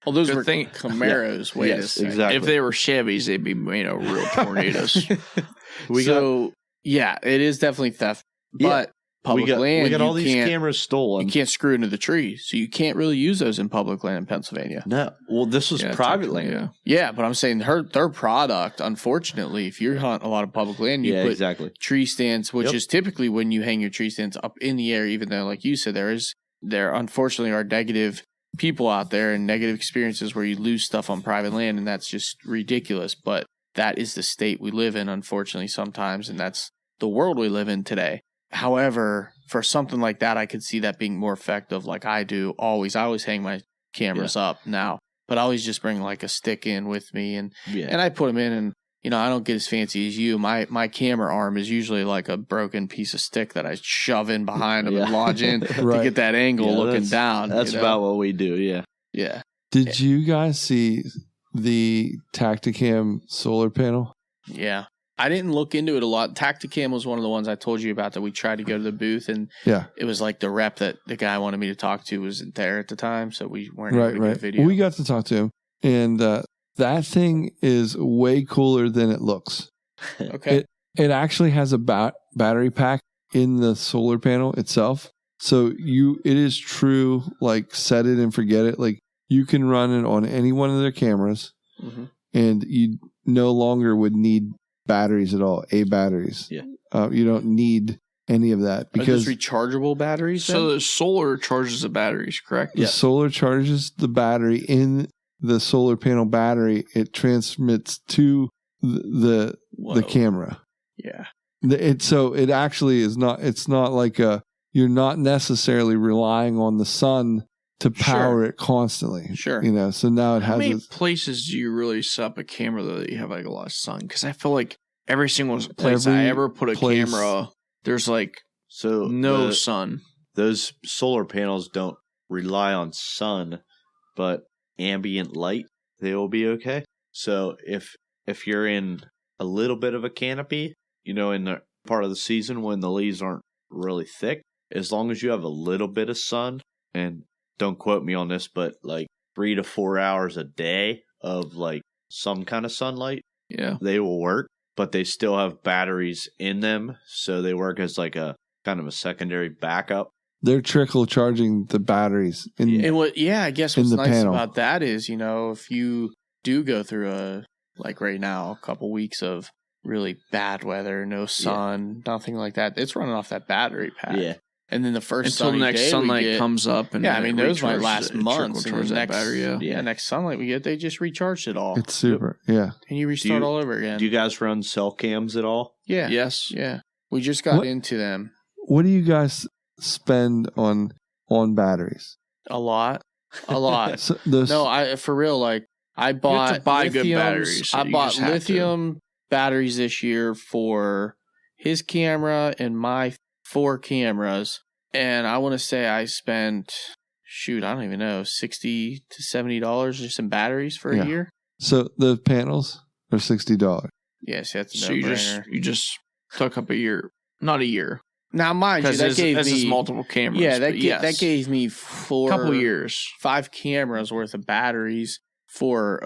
Well, those were Camaros. Yeah. Yes, exactly. If they were Chevys, they'd be real tornadoes. It is definitely theft. But public land, we got all these cameras stolen. You can't screw into the tree, so you can't really use those in public land in Pennsylvania. No, well, this was private land. Yeah, but I'm saying their product. Unfortunately, if you hunt a lot of public land, you put tree stands, which is typically when you hang your tree stands up in the air. Even though, like you said, there unfortunately are negative people out there and negative experiences where you lose stuff on private land, and that's just ridiculous. But that is the state we live in, unfortunately, sometimes, and that's the world we live in today. However, for something like that, I could see that being more effective. Like I do always. I always hang my cameras up now, but I always just bring like a stick in with me, and I put them in, and I don't get as fancy as you. My camera arm is usually like a broken piece of stick that I shove in behind them and lodge in to get that angle looking down. That's about what we do. Yeah. Yeah. Did you guys see the Tacticam solar panel? Yeah. I didn't look into it a lot. Tacticam was one of the ones I told you about that we tried to go to the booth, and it was like the rep that the guy wanted me to talk to wasn't there at the time, so we weren't able to get a video. Well, we got to talk to him, and That thing is way cooler than it looks. Okay. It actually has a battery pack in the solar panel itself. So it is true, like set it and forget it. Like you can run it on any one of their cameras and you no longer would need batteries at all, batteries. Yeah. You don't need any of that because rechargeable batteries. So the solar charges the batteries, correct? The solar charges the battery in the solar panel battery. It transmits to the camera. Yeah. So it actually is not. It's not like you're not necessarily relying on the sun to power it constantly. Sure. You know. So now it has. How many places do you really set up a camera though that you have like a lot of sun? Because I feel like every single place I ever put a camera, there's like no sun. Those solar panels don't rely on sun, but ambient light, they will be okay. So if you're in a little bit of a canopy, you know, in the part of the season when the leaves aren't really thick, as long as you have a little bit of sun, and don't quote me on this, but like 3 to 4 hours a day of like some kind of sunlight, they will work, but they still have batteries in them, so they work as like a kind of a secondary backup. They're trickle charging the batteries. I guess what's nice about that is, you know, if you do go through like right now, a couple weeks of really bad weather, no sun, nothing like that, it's running off that battery pack. Yeah. And then the first until next sunlight comes up, and I mean those might last months. And the next battery, next sunlight we get, they just recharged it all. It's super, and you restart all over again. Do you guys run cell cams at all? Yeah. Yes. Yeah. We just got into them. What do you guys spend on batteries? A lot. So for real. Like I bought you have to buy good batteries. I bought lithium batteries this year for his camera and my 4 cameras, and I want to say I spent I don't even know, $60 to $70 just in batteries for a year. So the panels are $60. Yes, that's a so no-brainer. you just took up a year, not a year. Now, mind you, that gave me multiple cameras. Yeah, that gave me couple years, 5 cameras worth of batteries for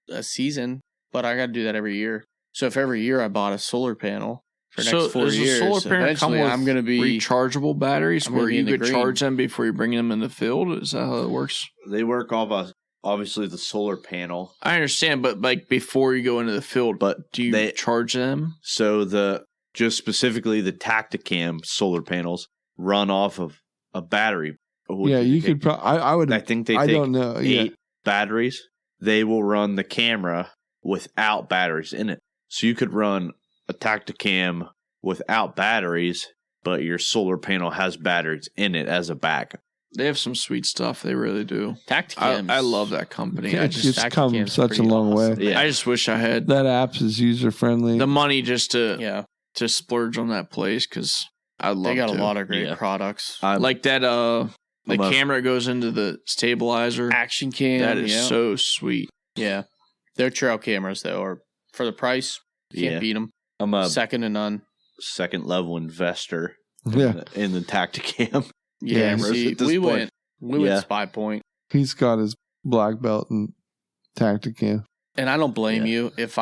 a season. But I got to do that every year. So if every year I bought a solar panel for the next 4 years, solar panel come with I'm going to be rechargeable batteries where you could charge them before you bring them in the field. Is that how it works? They work off obviously the solar panel. I understand, but like before you go into the field, do you charge them? So just specifically the Tacticam solar panels run off of a battery. You could probably. I think they take don't know. 8 batteries. They will run the camera without batteries in it. So you could run a Tacticam without batteries, but your solar panel has batteries in it as a backup. They have some sweet stuff. They really do. Tacticam. I love that company. It's just come such a long way. Yeah. I just wish I had that app is user friendly. The money just to splurge on that place because I love. They got a lot of great products. Like that. The camera goes into the stabilizer. Action cam. That is so sweet. Yeah, their trail cameras though are for the price. Can't beat them. I'm a second to none. Second level investor. In the Tacticam. Yeah, we went Spy Point. He's got his black belt in Tacticam. And I don't blame you. If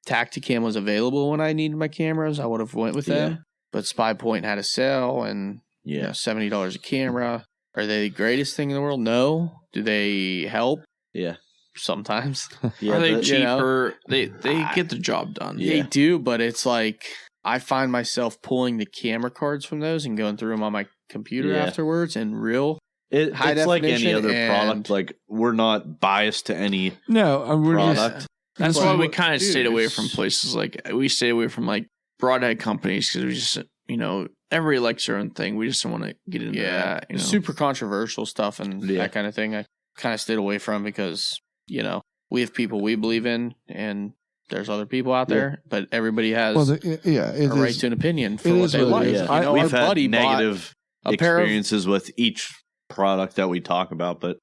Tacticam was available when I needed my cameras, I would have went with them. But Spy Point had a sale and $70 a camera. Are they the greatest thing in the world? No. Do they help? Yeah. Sometimes. Are they cheaper? They get the job done. They do, but it's like I find myself pulling the camera cards from those and going through them on my computer afterwards and it's like any other product. Like we're not biased to any product. That's why we kind of stayed away from places like we stayed away from like broadhead companies because we just everybody likes their own thing. We just don't want to get into that. Super controversial stuff and that kind of thing. I kind of stayed away from because we have people we believe in and there's other people out there, but everybody has a right to an opinion for what they like. Yeah. We've had negative experiences with each product that we talk about, but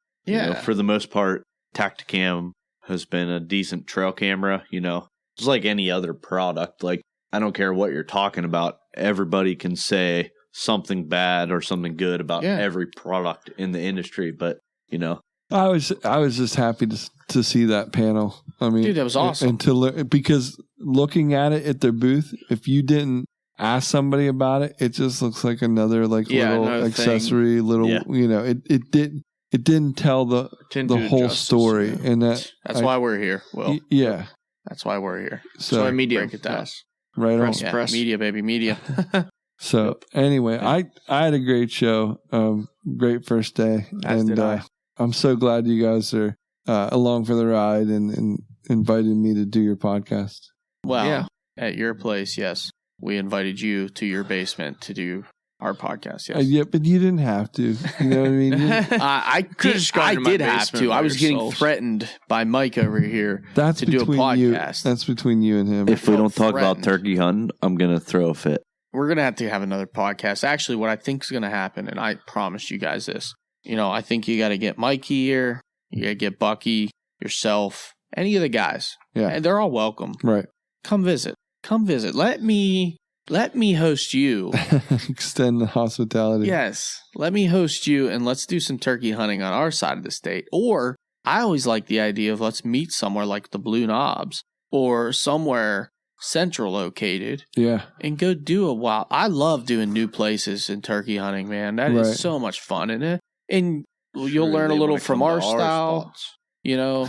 for the most part, Tacticam has been a decent trail camera. Just like any other product. Like I don't care what you're talking about. Everybody can say something bad or something good about every product in the industry, but I was just happy to see that panel. I mean, dude, that was awesome. And to learn, because looking at it at their booth, if you didn't ask somebody about it, it just looks like another little accessory, thing. Little it didn't tell the whole story, yeah. And that's why we're here. Well, yeah, that's why we're here. So I media break it down. Right press, on, press. Media, baby, media. So anyway, I had a great show, great first day, and I'm so glad you guys are along for the ride and invited me to do your podcast. Well, at your place, yes. We invited you to your basement to do our podcast, yes. Yeah, but you didn't have to. You know what I mean? I did have to. I was getting threatened by Mike over here to do a podcast. That's between you and him. If we don't talk about turkey hunting, I'm going to throw a fit. We're going to have another podcast. Actually, what I think is going to happen, and I promised you guys this, I think you got to get Mikey here. You got to get Bucky, yourself, any of the guys. Yeah. And they're all welcome. Right. Come visit. Let me host you. Extend the hospitality. Yes. Let me host you, and let's do some turkey hunting on our side of the state. Or I always like the idea of let's meet somewhere like the Blue Knobs or somewhere central located. Yeah. And go do a wild. I love doing new places in turkey hunting, man. That is so much fun. And you'll learn a little from our style. You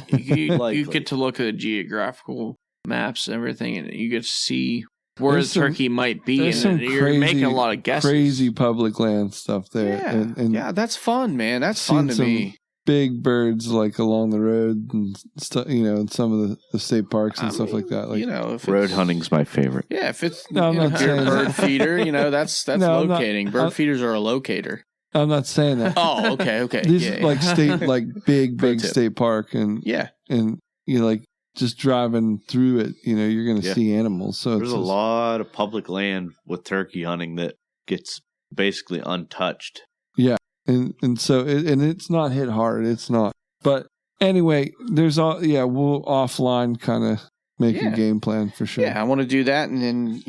get to look at the geographical maps and everything, and you get to see where the turkey might be, and you're making a lot of guesses. Crazy public land stuff there. Yeah, and that's fun, man. That's fun to me. Big birds along the road and stuff, in some of the state parks and stuff like that. If road hunting's my favorite. Yeah, if it's I'm not saying a bird feeder, that's locating. Bird feeders are a locator. I'm not saying that. Oh, okay. This is state, big state park, and just driving through it, you're going to see animals. So there's a lot of public land with turkey hunting that gets basically untouched. Yeah. And so it's not hit hard. It's not. But anyway, we'll offline kind of make a game plan for sure. Yeah, I want to do that. And then,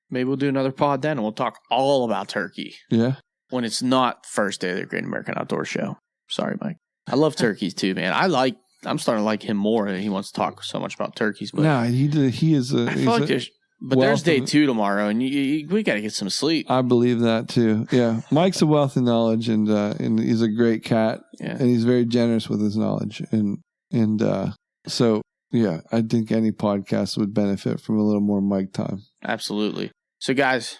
maybe we'll do another pod then and we'll talk all about turkey. Yeah. When it's not first day of the Great American Outdoor Show. Sorry, Mike. I love turkeys too, man. I'm starting to like him more. He wants to talk so much about turkeys. But no, he is a. I feel like there's day 2 tomorrow, and we got to get some sleep. I believe that too. Yeah, Mike's a wealth of knowledge, and he's a great cat, and he's very generous with his knowledge, and so yeah, I think any podcast would benefit from a little more Mike time. Absolutely. So guys,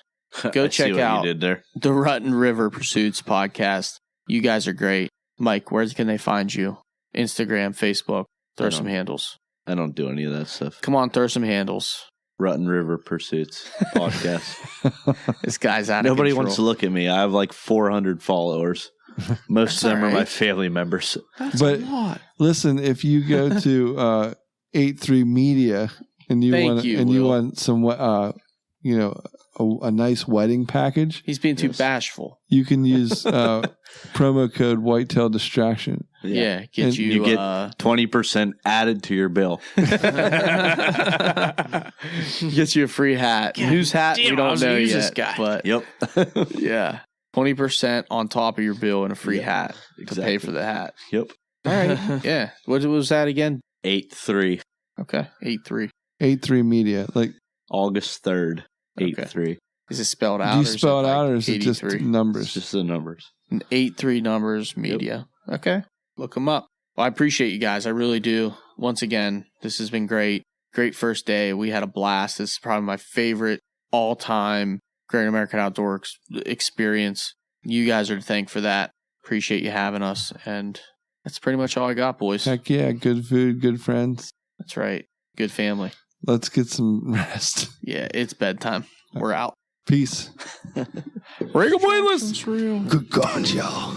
go check out the Rutten River Pursuits podcast. You guys are great. Mike, where can they find you? Instagram, Facebook. Throw some handles. I don't do any of that stuff. Come on, throw some handles. Rutten River Pursuits podcast. This guy's out Nobody of control. wants to look at me. I have 400 followers. Most of them are my family members. That's a lot. Listen, if you go to 83 Media and you want some a nice wedding package. He's being too bashful. You can use promo code Whitetail Distraction. Yeah, you get 20% added to your bill. Gets you a free hat. God, whose hat we don't know yet. This guy. But yep. Yeah, 20% on top of your bill and a free hat to pay for the hat. Yep. All right. Yeah. What was that again? 8-3. Okay. 8-3. 83 Media, August 3rd. 8-3. Is it spelled out? Do you spell it out, or is it just numbers? It's just the numbers. 8-3 numbers media. Yep. Okay. Look them up. Well, I appreciate you guys. I really do. Once again, this has been great. Great first day. We had a blast. This is probably my favorite all-time Great American Outdoor experience. You guys are to thank for that. Appreciate you having us. And that's pretty much all I got, boys. Heck yeah. Good food, good friends. That's right. Good family. Let's get some rest. Yeah, it's bedtime. We're out. Peace. Regal Blameless. It's real. Good God, y'all.